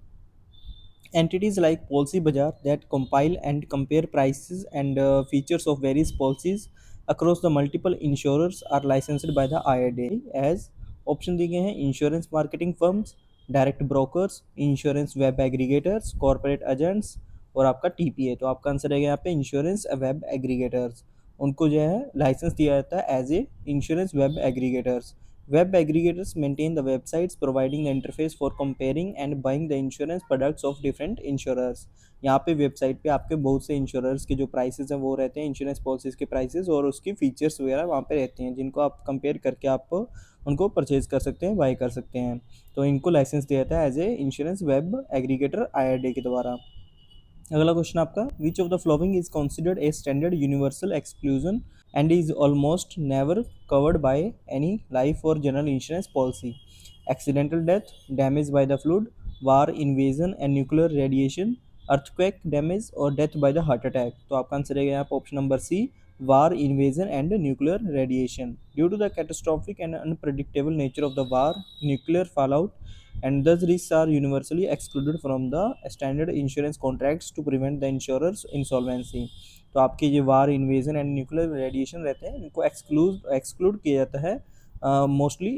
entities like Policy Bazaar that compile and compare prices and features of various policies across the multiple insurers are licensed by the IRDAI as। Option दिए गए हैं, insurance marketing firms, direct brokers, insurance web aggregators, corporate agents और आपका TPA। तो आपका answer रहेगा यहाँ पे इंश्योरेंस वेब एग्रीगेटर्स। उनको जो है लाइसेंस दिया जाता है as a insurance web aggregators. Web aggregators maintain the websites providing the interface for comparing and buying the insurance products of different insurers। यहाँ पे वेबसाइट पे आपके बहुत से इंश्योरर्स के जो प्राइसेस हैं वो रहते हैं, इंश्योरेंस पॉलिसीज़ के प्राइसेस और उसकी फीचर्स वगैरह वहाँ पे रहते हैं, जिनको आप कंपेयर करके आप उनको परचेज कर सकते हैं, बाई कर सकते हैं। तो इनको लाइसेंस दिया जाता है as a insurance web aggregator IRDAI के द्वारा। अगला क्वेश्चन आपका, which of the following is considered a standard universal exclusion and is almost never covered by any life or general insurance policy? Accidental death, damage by the flood, war, invasion and nuclear radiation, earthquake damage और death by the heart attack। तो आपका answer रहेगा यहाँ पर option number C, war, invasion and nuclear radiation। Due to the catastrophic and unpredictable nature of the war, nuclear fallout and thus risks are universally excluded from the standard insurance contracts to prevent the insurer's insolvency। तो आपके ये वार, invasion and nuclear radiation रहते हैं, इनको exclude किया जाता है mostly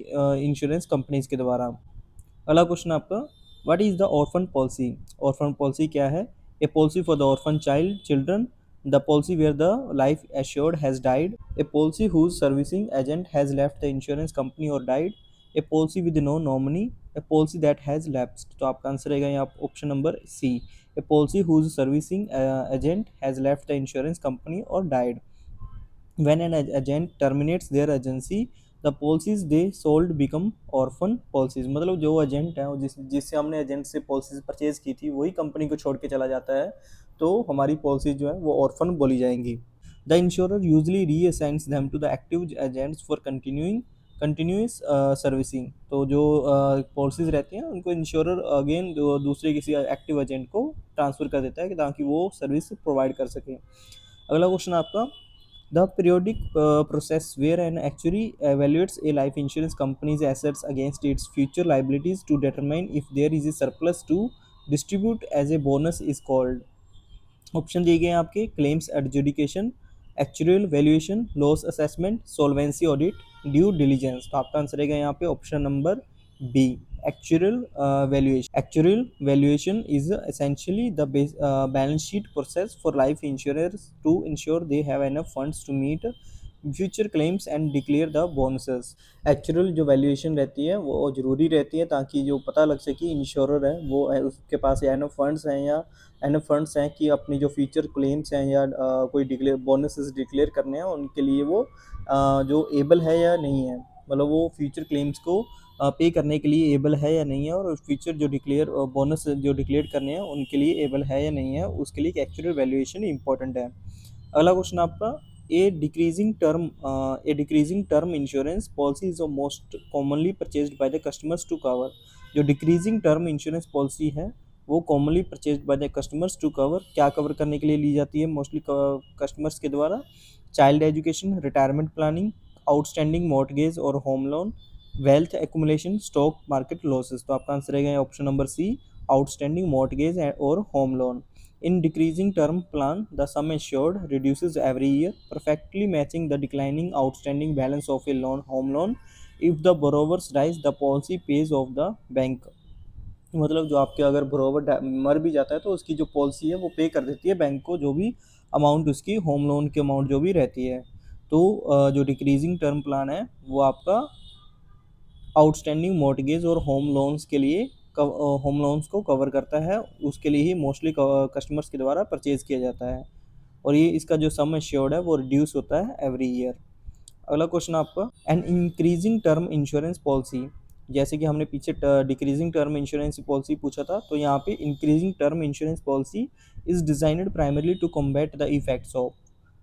insurance companies के द्वारा। अगला क्वेश्चन आपका, what is the orphan policy? Orphan policy क्या है? A policy for the orphan children, the policy where the life assured has died, a policy whose servicing agent has left the insurance company और died, a policy with no nominee, a policy that has lapsed, तो आपका answer रहेगा यहाँ option number C, a policy whose servicing agent has left the insurance company और died. When an agent terminates their agency, the policies they sold become orphan policies, मतलब जो agent है जिससे हमने एजेंट से पॉलिसीज परचेज की थी वही कंपनी को छोड़ के चला जाता है, तो हमारी पॉलिसी जो है वो ऑर्फन बोली जाएंगी। The insurer usually reassigns them to the active agents for continuous servicing, तो जो पॉलिसीज रहती हैं उनको इंश्योरर अगेन दूसरे किसी एक्टिव एजेंट को ट्रांसफ़र कर देता है ताकि वो सर्विस प्रोवाइड कर सके। अगला क्वेश्चन आपका, the periodic process where an actuary evaluates a life insurance company's assets against its future liabilities to determine if there is a surplus to distribute as a bonus is called। Option दिए गए हैं आपके, claims adjudication, actual valuation, loss assessment, solvency audit, due diligence, तो आपका answer रहेगा यहाँ पे option number B, actuarial valuation। Actuarial valuation is essentially the balance sheet process for life insurers to ensure they have enough funds to meet future claims and declare the bonuses. Actual जो valuation रहती है वो ज़रूरी रहती है ताकि जो पता लग सके इंश्योरर है वो है उसके पास एनफ फंड्स हैं या एनफ फंड्स हैं कि अपनी जो फ्यूचर क्लेम्स हैं या कोई डिक्लेयर बोनसेस डिक्लेयर करने हैं उनके लिए वो जो एबल है या नहीं है, मतलब वो फ्यूचर क्लेम्स को पे करने के लिए एबल है या नहीं है, और फ्यूचर जो डिक्लेयर बोनस जो डिक्लेयर करने हैं उनके लिए एबल है या नहीं है, उसके लिए एक्चुअल वैल्यूएशन इंपॉर्टेंट है। अगला क्वेश्चन आपका, a decreasing term insurance policy is the most commonly purchased by the customers to cover। जो डिक्रीजिंग टर्म इंश्योरेंस पॉलिसी है वो commonly purchased by the customers to cover, क्या कवर करने के लिए ली जाती है मोस्टली कस्टमर्स के द्वारा, child education, retirement planning, outstanding mortgage और home loan, wealth accumulation, stock market losses, तो आपका आंसर रहेगा option number C, outstanding mortgage और home loan. In decreasing term plan, the sum assured reduces every year, perfectly matching the declining outstanding balance of a home loan. If the borrowers dies, the policy pays off the bank। मतलब जो आपके अगर borrower मर भी जाता है तो उसकी जो पॉलिसी है वो पे कर देती है बैंक को जो भी अमाउंट उसकी होम लोन की अमाउंट जो भी रहती है। तो जो डिक्रीजिंग टर्म प्लान है वो आपका आउटस्टैंडिंग मॉर्टगेज और होम लोन्स के लिए होम लोन्स को कवर करता है, उसके लिए ही मोस्टली कस्टमर्स के द्वारा परचेज किया जाता है, और ये इसका जो सम एश्योर्ड है वो रिड्यूस होता है एवरी ईयर। अगला क्वेश्चन आपका, an increasing term insurance policy, जैसे कि हमने पीछे डिक्रीजिंग टर्म इंश्योरेंस पॉलिसी पूछा था, तो यहाँ पे increasing term insurance policy is designed primarily to combat the effects of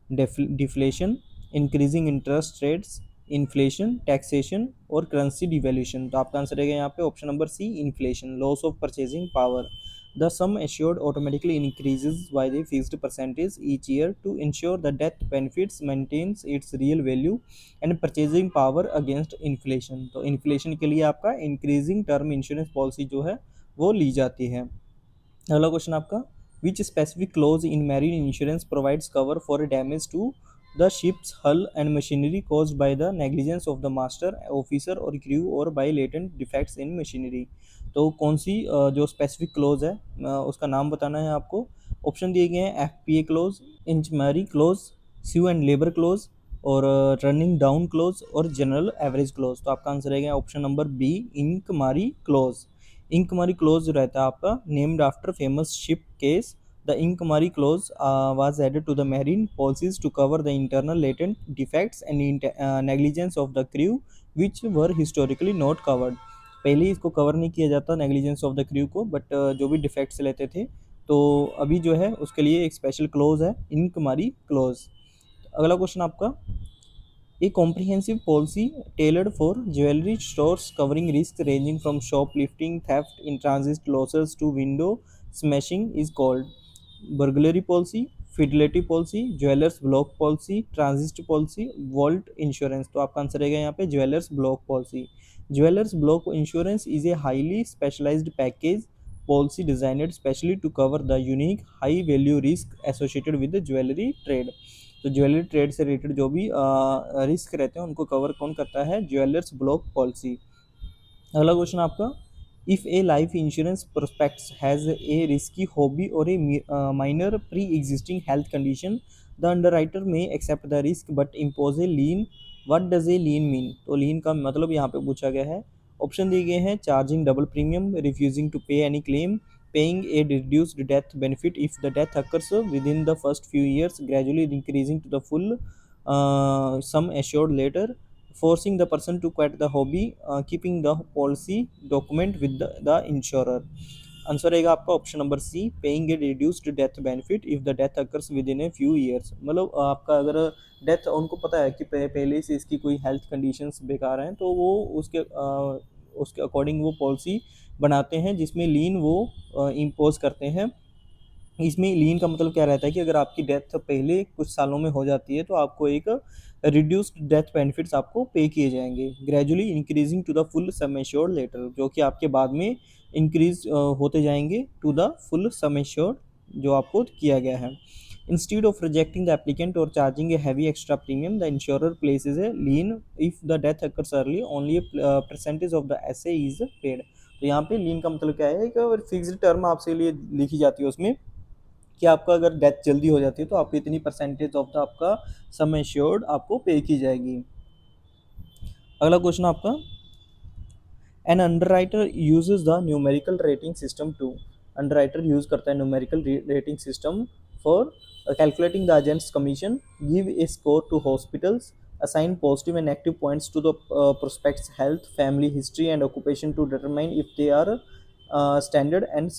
deflation, increasing interest rates, inflation, taxation और करेंसी डिवैल्यूशन, तो आपका आंसर रहेगा यहाँ पे option number C, inflation, loss of purchasing power. The sum assured automatically increases by the fixed percentage each year to ensure the death benefits maintains its real value and purchasing power against inflation। तो inflation के लिए आपका increasing term insurance policy जो है वो ली जाती है। अगला क्वेश्चन आपका, which specific clause in marine insurance provides cover for damage to the ship's hull and machinery caused by the negligence of the master, officer और crew और by latent defects in machinery। तो कौन सी जो specific close है उसका नाम बताना है आपको। ऑप्शन दिए गए हैं, FPA clause, Inchmaree clause, sue and labour clause और रनिंग डाउन क्लोज और जनरल एवरेज क्लोज, तो आपका आंसर रहेगा option number B, Inchmaree clause. Inchmaree clause जो रहता है आपका named after famous ship case, the Inkumari clause was added to the marine policies to cover the internal latent defects and negligence of the crew which were historically not covered। पहले इसको cover नहीं किया जाता negligence of the crew को, but जो भी defects लेते थे तो अभी जो है उसके लिए एक स्पेशल क्लोज है, इनकुमारी क्लोज। अगला क्वेश्चन आपका, A comprehensive policy tailored for jewelry stores covering risks ranging from shoplifting, theft, in transit losses to window smashing is called burglary policy, fidelity policy, jewellers block policy, transit policy, vault insurance, तो आपका answer रहेगा यहाँ पे jewellers block policy. Jewellers block insurance is a highly specialised package policy designed specially to cover the unique high value risk associated with the jewelry trade। तो jewellery trade से related जो भी risk रहते हैं उनको कवर कौन करता है, ज्वेलर्स ब्लॉक पॉलिसी। अगला क्वेश्चन आपका, if a life insurance prospects has a risky hobby और a minor pre existing health condition, the underwriter may accept the risk but impose a lien, what does a lien mean. तो lien का मतलब यहाँ पे पूछा गया है, option दिए गए हैं charging double premium, refusing to pay any claim, paying a reduced death benefit if the death occurs within the first few years gradually increasing to the full sum assured later, forcing the person to quit the hobby, keeping the policy document with the insurer. Answer रहेगा आपका option number C, paying a reduced death benefit if the death occurs within a few years. मतलब आपका अगर death, उनको पता है कि पहले से इसकी कोई हेल्थ कंडीशंस बेकार हैं, तो वो उसके अकॉर्डिंग वो पॉलिसी बनाते हैं जिसमें लीन वो इम्पोज करते हैं। इसमें लीन का मतलब क्या रहता है कि अगर आपकी डेथ पहले कुछ सालों में हो जाती है तो आपको एक रिड्यूस्ड डेथ बेनिफिट्स आपको पे किए जाएंगे, gradually increasing to the full sum assured later, जो कि आपके बाद में इंक्रीज होते जाएंगे to the full sum assured जो आपको किया गया है। Instead of rejecting the applicant or charging a heavy extra premium, the insurer places a lien if the death occurs early. Only a percentage of the SA is paid. तो यहाँ पे लीन का मतलब क्या है कि अगर फिक्स्ड टर्म आपसे लिए लिखी जाती है उसमें कि आपका अगर डेथ जल्दी हो जाती है तो आपको इतनी परसेंटेज ऑफ द आपका सम एश्योर्ड आपको पे की जाएगी। अगला क्वेश्चन आपका, an underwriter uses the numerical rating system to, underwriter use करता है numerical rating system for calculating the agent's commission, give a score to hospitals, assign positive and negative points to the prospect's health, family history and occupation to determine if they are standard and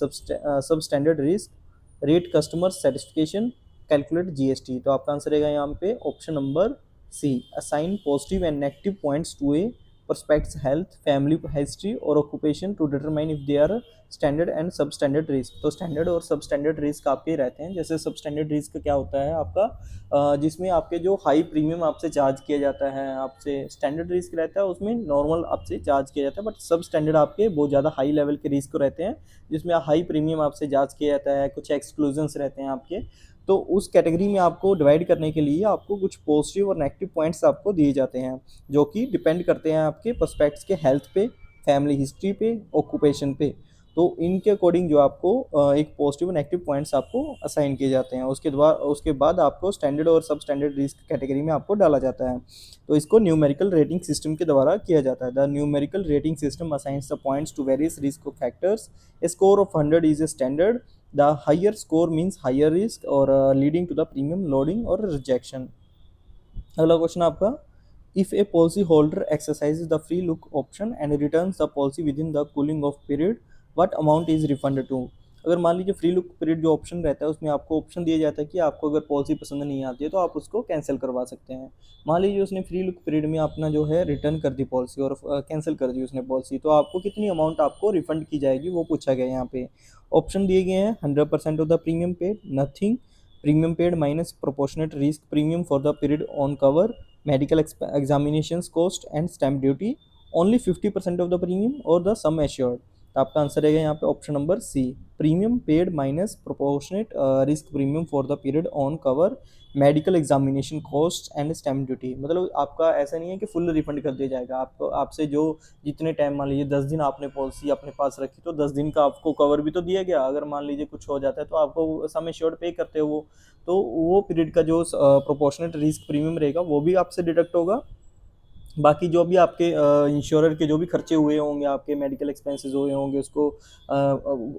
substandard risk, rate customer satisfaction, calculate GST. तो आपका answer रहेगा यहाँ पे option number C, assign positive and negative points to a prospects health, family history और occupation to determine if they are standard and substandard risk। तो standard और substandard risk आपके रहते हैं। जैसे सबस्टैंडर्ड रिस्क क्या होता है आपका, जिसमें आपके जो हाई प्रीमियम आपसे चार्ज किया जाता है, आपसे स्टैंडर्ड रिस्क रहता है उसमें नॉर्मल आपसे चार्ज किया जाता है, बट सब स्टैंडर्ड आपके बहुत ज़्यादा हाई लेवल के रिस्क रहते हैं जिसमें हाई प्रीमियम आपसे चार्ज किया जाता है, कुछ एक्सक्लूजन्स रहते हैं आपके। तो उस कैटेगरी में आपको डिवाइड करने के लिए आपको कुछ पॉजिटिव और नेगेटिव पॉइंट्स आपको दिए जाते हैं जो कि डिपेंड करते हैं आपके प्रोस्पेक्ट्स के हेल्थ पे, फैमिली हिस्ट्री पे, ऑक्यूपेशन पे। तो इनके अकॉर्डिंग जो आपको एक पॉजिटिव और नेगेटिव पॉइंट्स आपको असाइन किए जाते हैं। उसके बाद आपको स्टैंडर्ड और सब स्टैंडर्ड रिस्क कैटेगरी में आपको डाला जाता है। तो इसको न्यूमेरिकल रेटिंग सिस्टम के द्वारा किया जाता है। The numerical rating system assigns the points to various risk factors. A score of 100 is a standard, the higher score means higher risk or leading to the premium loading or rejection। अगला question आपका, if a policy holder exercises the free look option and returns the policy within the cooling off period, what amount is refunded to। अगर मान लीजिए free look period जो option रहता है उसमें आपको ऑप्शन दिया जाता है कि आपको अगर पॉलिसी पसंद नहीं आती है तो आप उसको कैंसिल करवा सकते हैं। मान लीजिए उसने फ्री लुक पीरियड में अपना जो है रिटर्न कर दी पॉलिसी और कैंसिल कर दी उसने पॉलिसी, तो आपको कितनी अमाउंट आपको रिफंड की जाएगी वो पूछा गया है यहाँ पे। ऑप्शन दिए गए हैं 100% of the premium paid, nothing, premium paid minus proportionate risk premium for the period on cover, medical examinations cost and stamp duty, only 50% of the premium और द सम एश्योर्ड। तो आपका आंसर रहेगा यहाँ पे option number C, premium paid minus proportionate risk premium for the period on cover, medical examination cost and stamp duty. मतलब आपका ऐसा नहीं है कि फुल रिफंड कर दिया जाएगा, आपको आपसे जो जितने टाइम, मान लीजिए 10 दिन आपने पॉलिसी अपने पास रखी तो 10 दिन का आपको कवर भी तो दिया गया। अगर मान लीजिए कुछ हो जाता है तो आपको सम एश्योर्ड पे करते हो, तो वो पीरियड का जो प्रोपोर्शनेट रिस्क प्रीमियम रहेगा वो भी आपसे डिडक्ट होगा। बाकी जो भी आपके इंश्योरर के जो भी खर्चे हुए होंगे, आपके मेडिकल एक्सपेंसेस हुए होंगे,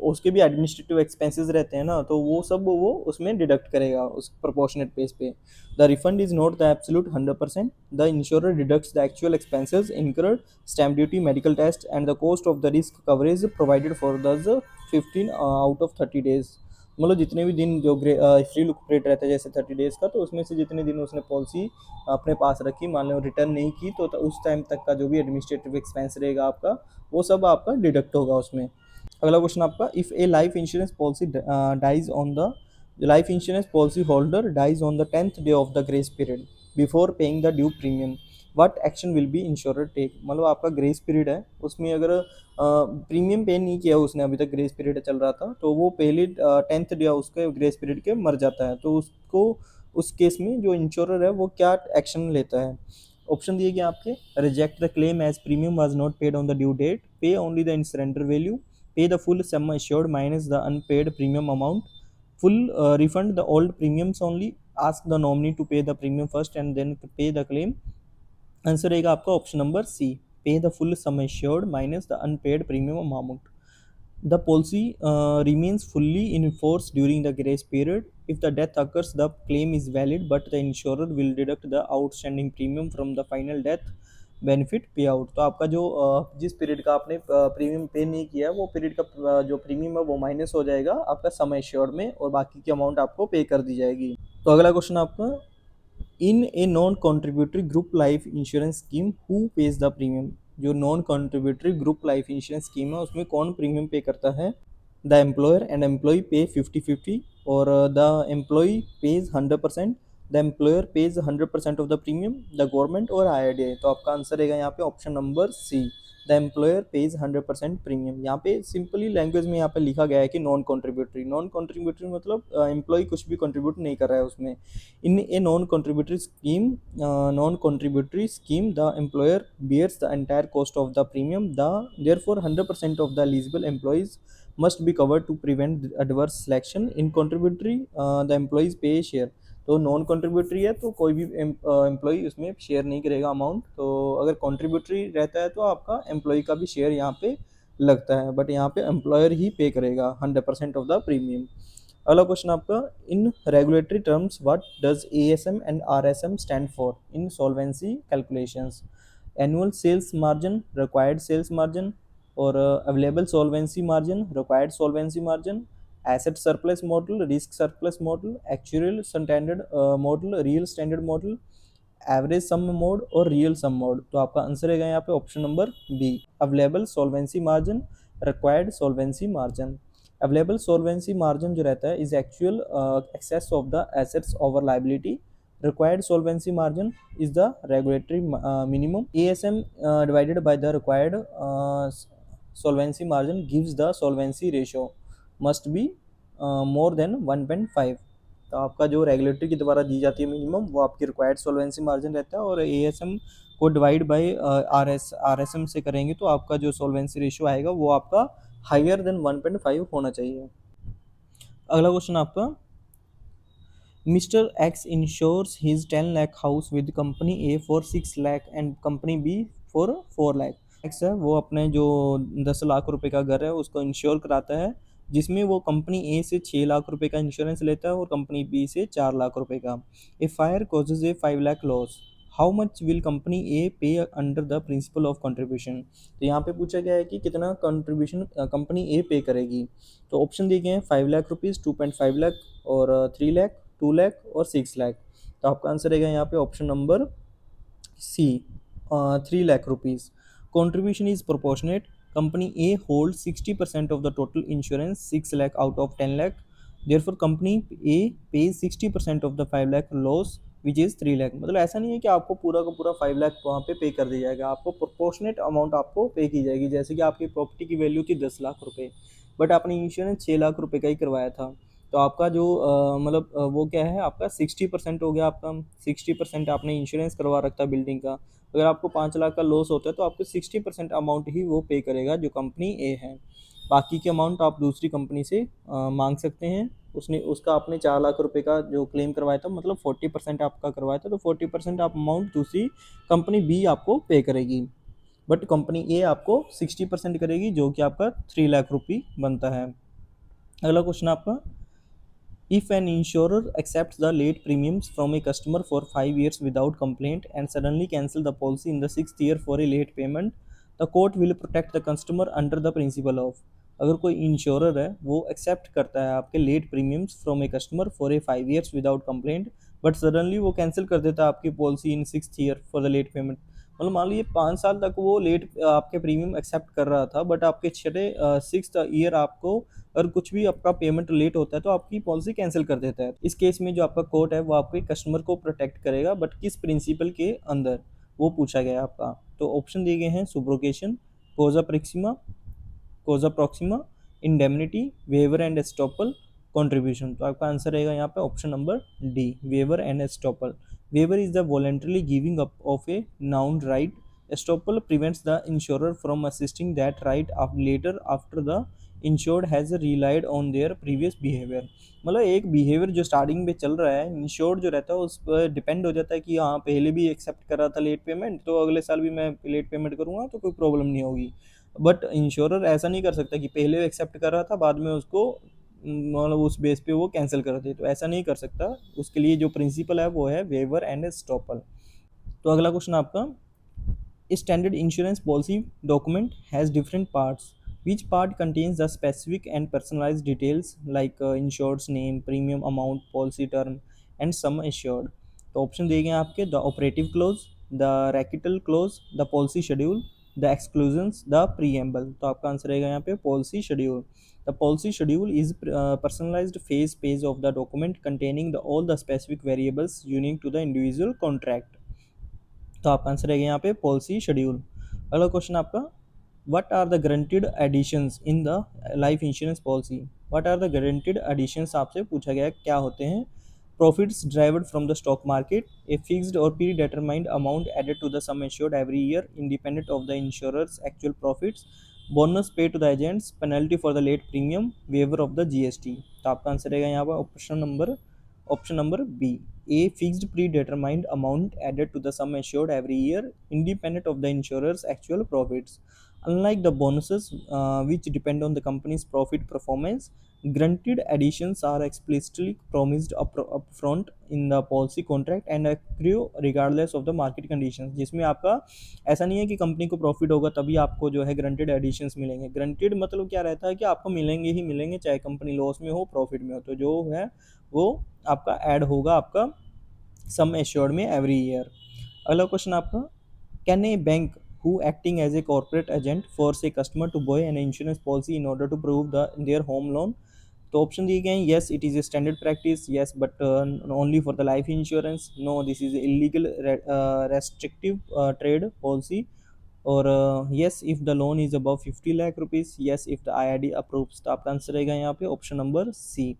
उसके भी एडमिनिस्ट्रेटिव एक्सपेंसेस रहते हैं ना, तो वो सब वो उसमें डिडक्ट करेगा उस प्रोपोर्शनेट बेस पे। The refund is not the absolute 100%, the insurer deducts the actual expenses incurred, stamp duty, medical test and the cost of the risk coverage provided for the 15 out of 30 days. मतलब जितने भी दिन जो free look period रहता है जैसे 30 days का, तो उसमें से जितने दिन उसने पॉलिसी अपने पास रखी, मान लो रिटर्न नहीं की, तो उस टाइम तक का जो भी एडमिनिस्ट्रेटिव एक्सपेंस रहेगा आपका वो सब आपका डिडक्ट होगा उसमें। अगला क्वेश्चन आपका, if a life insurance policy dies on the life insurance policy holder dies on the 10th day of the grace period before paying the due premium, what action will be insurer take. मतलब आपका grace period है, उसमें अगर premium पे नहीं किया उसने, अभी तक ग्रेस पीरियड चल रहा था, तो वो पहले 10th डे उसके ग्रेस पीरियड के मर जाता है, तो उसको उस केस में जो इंश्योरर है वो क्या एक्शन लेता है। ऑप्शन दिए गए आपके, reject the claim as premium was not paid on the due date, pay only the surrender value, pay the full sum assured minus the unpaid premium amount, full refund the old premiums only, ask the nominee to pay the premium first and then pay the claim। Answer रहेगा आपका option number C, pay the full sum assured minus the unpaid premium amount. The policy remains fully in force during the grace period. If the death occurs, the claim is valid, but the insurer will deduct the outstanding premium from the final death benefit पे out. तो आपका जो जिस period का आपने premium पे नहीं किया है वो पीरियड का जो प्रीमियम है वो माइनस हो जाएगा आपका सम एश्योर्ड में और बाकी की अमाउंट आपको पे कर दी जाएगी। तो अगला क्वेश्चन आपका, in a non contributory group life insurance scheme who pays the premium. जो non contributory group life insurance scheme है उसमें कौन प्रीमियम पे करता है? The employer and employ pay 50-50 और the employee pays 100%, the employer pays 100% of the premium, the government और IRDAI। तो आपका आंसर रहेगा यहाँ पे option number C, the employer pays 100% premium. यहाँ पे सिंपली लैंग्वेज में यहाँ पे लिखा गया है कि नॉन कॉन्ट्रीब्यूटरी मतलब एम्प्लॉय कुछ भी कंट्रीब्यूट नहीं कर रहा है उसमें। In a non contributory scheme the employer bears the entire cost of the premium, therefore 100% of the eligible employees must be covered to prevent adverse selection. In contributory the employees pay a share। तो non contributory है तो कोई भी employ उसमें share नहीं करेगा amount. तो अगर कंट्रीब्यूटरी रहता है तो आपका एम्प्लॉय का भी शेयर यहाँ पे लगता है, बट यहाँ पे एम्प्लॉयर ही पे करेगा 100% ऑफ द प्रीमियम। अगला क्वेश्चन आपका, in regulatory terms what does ASM and RSM stand for in solvency calculations? Annual sales margin, required sales margin और available solvency margin, required solvency margin, asset surplus model, risk surplus model, actual standard model, real standard model, average sum mode और real sum mode. तो आपका answer रहेगा यहाँ पे option number B, available solvency margin, required solvency margin. Available solvency margin जो रहता है is actual excess of the assets over liability. Required solvency margin is the regulatory minimum. ASM divided by the required solvency margin gives the solvency ratio must be more than 1.5। तो आपका जो regulatory के द्वारा दी जाती है minimum वो आपकी required सोल्वेंसी margin रहता है, और ASM को डिवाइड बाय RSM से करेंगे तो आपका जो सोल्वेंसी रेशियो आएगा वो आपका हायर देन 1.5 होना चाहिए। अगला क्वेश्चन आपका, Mr. X insures his 10 lakh house with company A for 6 lakh and company B for 4 lakh। X है वो अपने जो 10 लाख रुपए का घर है उसको इंश्योर कराता है, जिसमें वो कंपनी ए से 6 लाख रुपए का इंश्योरेंस लेता है और कंपनी बी से 4 लाख रुपए का। A fire causes a 5 lakh loss, how much will company A pay under the principle of contribution. तो यहाँ पे पूछा गया है कि कितना कंट्रीब्यूशन कंपनी ए पे करेगी। तो ऑप्शन दिए गए हैं 5 लाख रुपीज़, 2.5 लाख और 3 लाख, 2 लाख और 6 लाख। तो आपका आंसर रहेगा यहाँ पे option number C, 3 lakh rupees. Contribution is proportionate, company A hold 60% of the total insurance 6 lakh out of 10 lakh, therefore company A pays 60% of the 5 lakh loss which is 3 lakh. मतलब ऐसा नहीं है कि आपको पूरा का पूरा 5 लाख वहाँ पे कर दिया जाएगा, आपको प्रोपोर्शनेट अमाउंट आपको पे की जाएगी। जैसे कि आपकी प्रॉपर्टी की वैल्यू थी 10 लाख रुपए, बट आपने इंश्योरेंस 6 लाख रुपए का ही करवाया था, तो आपका जो मतलब वो क्या है आपका 60% हो गया। आपका 60% आपने इंश्योरेंस करवा रखा बिल्डिंग का, अगर आपको 5 लाख का लॉस होता है तो आपको 60% अमाउंट ही वो पे करेगा जो कंपनी ए है। बाकी के अमाउंट आप दूसरी कंपनी से मांग सकते हैं। उसका आपने 4 लाख रुपए का जो क्लेम करवाया था, मतलब 40% आपका करवाया था, तो 40% आप अमाउंट दूसरी कंपनी बी आपको पे करेगी, बट कंपनी ए आपको 60% करेगी, जो कि आपका 3 लाख रुपये बनता है। अगला क्वेश्चन आपका, if an insurer accepts the late premiums from a customer for 5 years without complaint and suddenly cancel the policy in the 6th year for a late payment, the court will protect the customer under the principle of। अगर कोई insurer है वो accept करता है आपके late premiums from a customer for a 5 years without complaint, but suddenly वो cancel कर देता है आपकी policy in 6th year for the late payment. मतलब मान लीजिए 5 साल तक वो लेट आपके प्रीमियम एक्सेप्ट कर रहा था, बट आपके 6th ईयर आपको अगर कुछ भी आपका पेमेंट लेट होता है तो आपकी पॉलिसी कैंसिल कर देता है। इस केस में जो आपका कोर्ट है वो आपके कस्टमर को प्रोटेक्ट करेगा, बट किस प्रिंसिपल के अंदर वो पूछा गया है आपका। तो ऑप्शन दिए गए हैं subrogation, causa proxima, indemnity, waiver and estoppel, contribution. तो आपका आंसर रहेगा यहाँ पे option number D, waiver and estoppel. Waiver is the voluntary giving up of a known right, estoppel prevents the insurer from assisting that right later after the insured has relied on their previous behaviour. मतलब एक behaviour जो starting में चल रहा है, insured जो रहता है उस पर डिपेंड हो जाता है कि हाँ पहले भी एक्सेप्ट कर रहा था लेट पेमेंट, तो अगले साल भी मैं लेट पेमेंट करूँगा तो कोई प्रॉब्लम नहीं होगी। बट इंश्योरर ऐसा नहीं कर सकता कि पहले एक्सेप्ट कर रहा था बाद में उसको मतलब उस बेस पे वो कैंसिल कर दे, तो ऐसा नहीं कर सकता। उसके लिए जो प्रिंसिपल है वो है वेवर एंड स्टॉपल। तो अगला क्वेश्चन आपका, standard insurance policy document has different parts. Which part contains the specific and personalized details like insured's name, premium amount, policy term, and sum assured? तो ऑप्शन दिए गए हैं आपके, the operative clause, the recital clause, the policy schedule, the exclusions, the preamble. तो आपका answer रहेगा यहाँ पे policy schedule. The policy schedule is personalized phase page of the document containing all the specific variables unique to the individual contract। तो आपका answer रहेगा यहाँ पे पॉलिसी शेड्यूल। अगला क्वेश्चन आपका, what are the guaranteed additions in the life insurance policy? What are the guaranteed additions आपसे पूछा गया है, क्या होते हैं? Profits derived from the stock market, a fixed और pre determined amount added to the sum assured every year independent of the insurer's actual profits, bonus pay to the agents, penalty for the late premium, waiver of the GST. तो आपका answer रहेगा यहाँ पर option number B, a fixed predetermined amount added to the sum assured every year independent of the insurer's actual profits. Unlike the bonuses which depend on the company's profit performance, granted additions are explicitly promised upfront in the policy contract and accrue regardless of the market conditions। जिसमें आपका ऐसा नहीं है कि company को profit होगा तभी आपको जो है ग्रंटेड एडिशंस मिलेंगे। ग्रंटेड मतलब क्या रहता है कि आपको मिलेंगे ही मिलेंगे, चाहे कंपनी लॉस में हो प्रॉफिट में हो, तो जो है वो आपका ऐड होगा आपका सम एश्योर्ड में एवरी ईयर। अगला क्वेश्चन आपका, can a bank who acting as a corporate agent force a customer to buy an insurance policy in order to prove their home loan? तो ऑप्शन दिए गए हैं, yes it is a standard practice, yes but only for the life insurance, no this is illegal restrictive trade policy, और yes if the loan is above 50 lakh rupees, yes if the IRD approves. तो आपका answer रहेगा यहाँ पे option number C,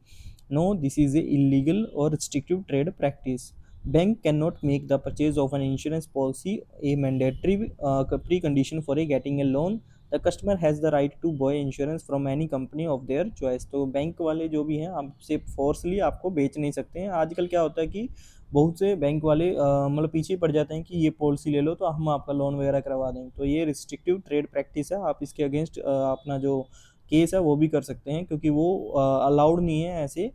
no this is a illegal और restrictive trade practice. Bank cannot make the purchase of an insurance policy a mandatory precondition for a getting a loan. The customer has the right to buy insurance from any company of their choice। तो bank वाले जो भी हैं आपसे फोर्सली आपको बेच नहीं सकते हैं। आजकल क्या होता है कि बहुत से बैंक वाले मतलब पीछे पड़ जाते हैं कि ये पॉलिसी ले लो तो हम आपका लोन वगैरह करवा देंगे, तो ये रिस्ट्रिक्टिव ट्रेड प्रैक्टिस है। आप इसके अगेंस्ट अपना जो केस है वो भी कर सकते हैं, क्योंकि वो अलाउड नहीं है ऐसे,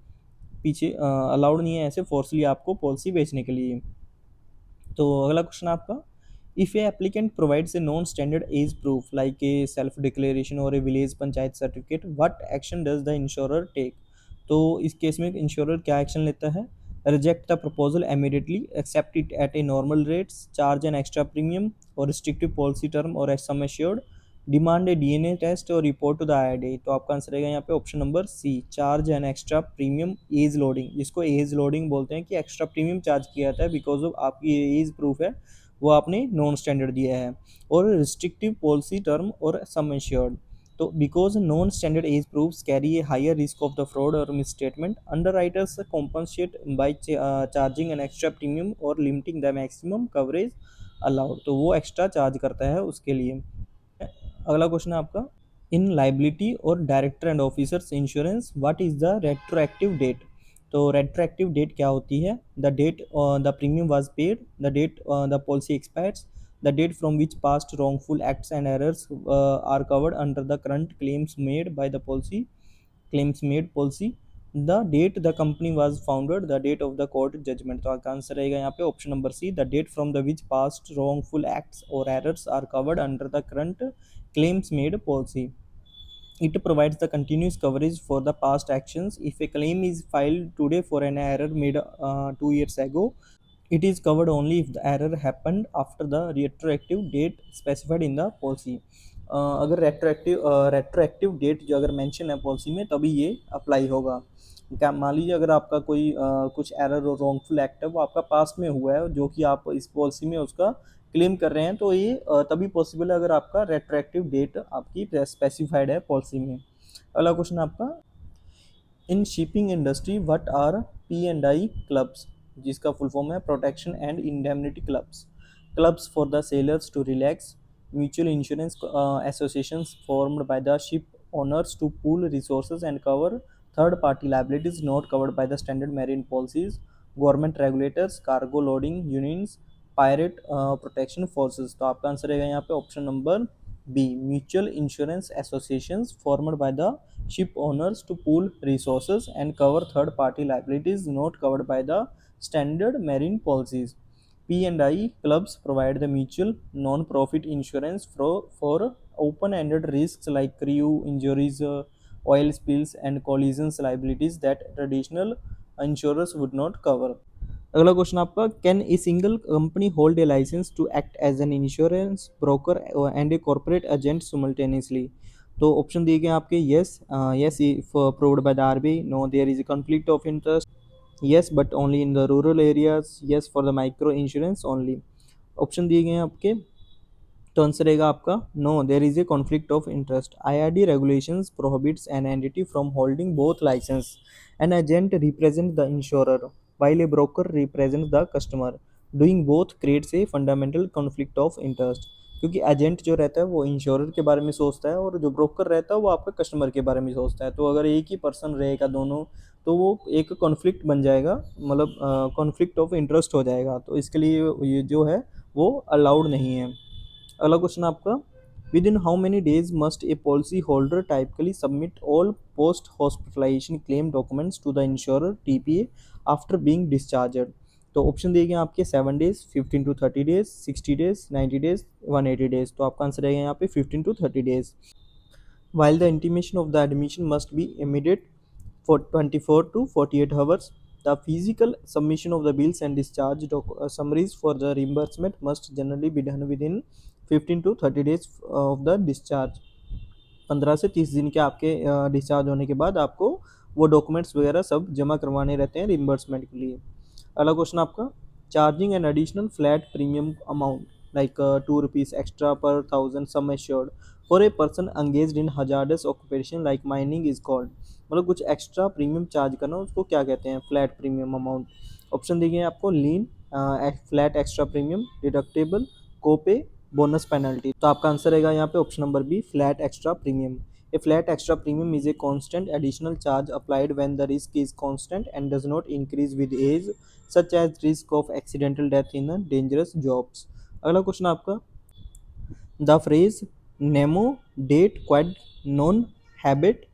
पीछे अलाउड नहीं है ऐसे फोर्सली आपको पॉलिसी बेचने के लिए। तो अगला क्वेश्चन आपका, if a applicant provides a non standard age proof like a self declaration और a village panchayat certificate, what action does the insurer take? तो इस केस में इंश्योरर क्या एक्शन लेता है? Reject the proposal immediately, accept it at a normal rates, charge an extra premium और restrictive policy term और sum assured, demand a DNA test और report to the IRD. तो आपका आंसर रहेगा यहाँ पे option number C, charge an extra premium as loading, जिसको age loading बोलते हैं कि एक्स्ट्रा प्रीमियम चार्ज किया जाता है बिकॉज ऑफ आपकी एज प्रूफ है वो आपने नॉन स्टैंडर्ड दिया है, और रिस्ट्रिक्टिव पॉलिसी टर्म और सम एश्योर्ड। तो because non standard age proofs carry a higher risk of the fraud और misstatement, underwriters compensate by charging an extra premium और limiting the maximum coverage allowed. तो वो extra charge करता है उसके लिए। अगला क्वेश्चन है आपका, इन लाइबिलिटी और director and officers insurance what is the retroactive date? तो रेट्रोएक्टिव डेट क्या होती है? The date the premium was paid, the date the policy expires, the date from which past wrongful acts and errors are covered under the current claims made by the policy, the date the company was founded, the date of the court judgment. तो आपका answer रहेगा यहाँ पे option number C, the date from the which past wrongful acts or errors are covered under the current claims made policy. It provides the continuous coverage for the past actions. If a claim is filed today for an error made 2 years ago, it is covered only if the error happened after the retroactive date specified in the policy। अगर retroactive date जो अगर mention है policy में तभी ये apply होगा। क्या मान लीजिए अगर आपका कोई कुछ एरर और रॉन्गफुल एक्ट है वो आपका पास्ट में हुआ है जो कि आप इस पॉलिसी में उसका क्लेम कर रहे हैं, तो ये तभी पॉसिबल है अगर आपका रेट्रोएक्टिव डेट आपकी स्पेसिफाइड है पॉलिसी में। अगला क्वेश्चन आपका, in shipping industry what are P&I clubs? जिसका फुल फॉर्म है protection and indemnity clubs, for the sailors to relax, mutual insurance associations formed by the ship owners to pool resources and cover third party liabilities not covered by the standard marine policies, government regulators, cargo loading unions, pirate protection forces. तो आपका answer रहेगा यहाँ पे option number B, mutual insurance associations formed by the ship owners to pool resources and cover third party liabilities not covered by the standard marine policies. P&I clubs provide the mutual non-profit insurance for open-ended risks like crew injuries, oil spills, and collisions liabilities that traditional insurers would not cover. अगला question आपका, can a single company hold a license to act as an insurance broker and a corporate agent simultaneously. तो option दिए गए आपके yes, yes if approved by the RBI, no there is a conflict of interest, yes but only in the rural areas, yes for the micro insurance only। Option दिए गए हैं आपके, तो answer रहेगा आपका no there is a conflict of interest. IRD regulations prohibits an entity from holding both license. An agent represent the insurer while a broker represents the customer, doing both creates a fundamental conflict of interest। क्योंकि agent जो रहता है वो insurer के बारे में सोचता है और जो ब्रोकर रहता है वो आपका कस्टमर के बारे में सोचता है। तो अगर एक ही पर्सन रहेगा दोनों, तो वो एक कॉन्फ्लिक्ट बन जाएगा, मतलब कॉन्फ्लिक्ट ऑफ इंटरेस्ट हो जाएगा। तो इसके लिए ये जो है वो अलाउड नहीं है। अगला क्वेश्चन आपका, within how many days must a policy holder typically submit all post hospitalization claim documents to the insurer TPA after being discharged. तो ऑप्शन दिए गए आपके 7 days, 15 to 30 days, 60 days, 90 days, 180 days. तो आपका answer रहेगा यहाँ पे 15 to 30 days. While the intimation of the admission must be immediate for 24 to 48 hours, the physical submission of the bills and discharge summaries for the reimbursement must generally be done within 15 to 30 days of the discharge। 15 से 30 दिन के आपके discharge होने के बाद आपको वो documents वगैरह सब जमा करवाने रहते हैं रिम्बर्समेंट के लिए। अगला क्वेश्चन आपका, charging an additional flat premium amount like 2 rupees extra पर 1000 sum assured for a person engaged in hazardous occupation like mining is called. मतलब कुछ एक्स्ट्रा प्रीमियम चार्ज करना उसको क्या कहते हैं, फ्लैट प्रीमियम अमाउंट। ऑप्शन दिए गए आपको, lien, flat extra premium, deductible, copay, bonus penalty. तो आपका आंसर रहेगा यहाँ पे option number B, flat extra premium. A flat extra premium is a constant additional charge applied when the risk is constant and does not increase with age, such as risk of accidental death in dangerous jobs। अगला question आपका, the phrase nemo dat quod non habet,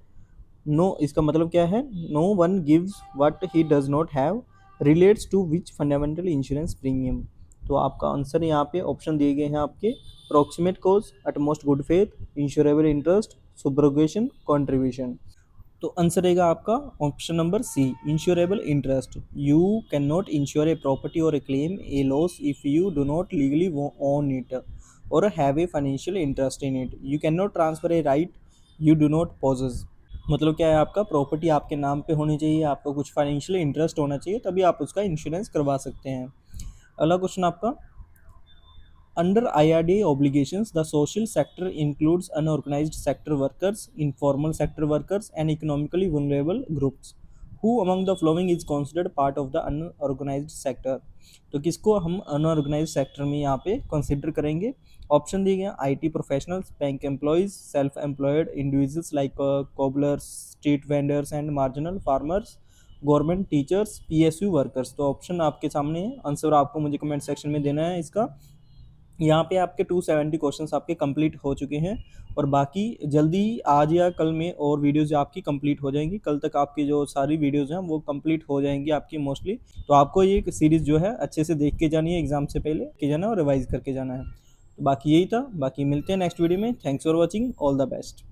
no इसका मतलब क्या है, no one gives what he does not have, relates to which fundamental insurance premium. तो आपका answer यहाँ पे ऑप्शन दिए गए हैं आपके, proximate cause, utmost good faith, insurable interest, subrogation, contribution. तो आंसर रहेगा आपका option number C, insurable interest. You can not insure a property or a claim a loss if you do not legally own it or have a financial interest in it. You can not transfer a right you do not possess. मतलब क्या है, आपका property आपके नाम पे होनी चाहिए, आपको कुछ फाइनेंशियल इंटरेस्ट होना चाहिए, तभी आप उसका इंश्योरेंस करवा सकते हैं। अगला क्वेश्चन आपका, under IRDA obligations, the social sector includes unorganized sector workers, informal sector workers, and economically vulnerable groups. Who among the following is considered part of the unorganized sector? तो किसको हम अनऑर्गेनाइज सेक्टर में यहाँ पे consider करेंगे? Option दिए गए, IT professionals, bank employees, self employed individuals like cobblers, street vendors and marginal farmers, government teachers, PSU workers. तो ऑप्शन आपके सामने है, आंसर आपको मुझे कमेंट सेक्शन में देना है इसका। यहाँ पे आपके 270 क्वेश्चंस आपके कंप्लीट हो चुके हैं और बाकी जल्दी आज या कल में और वीडियोस आपकी कंप्लीट हो जाएंगी। कल तक आपकी जो सारी वीडियोस हैं वो कंप्लीट हो जाएंगी आपकी मोस्टली। तो आपको ये सीरीज़ जो है अच्छे से देख के जानी है, एग्जाम से पहले के जाना है और रिवाइज करके जाना है। तो बाकी यही था, बाकी मिलते हैं नेक्स्ट वीडियो में। Thanks for watching, all the best.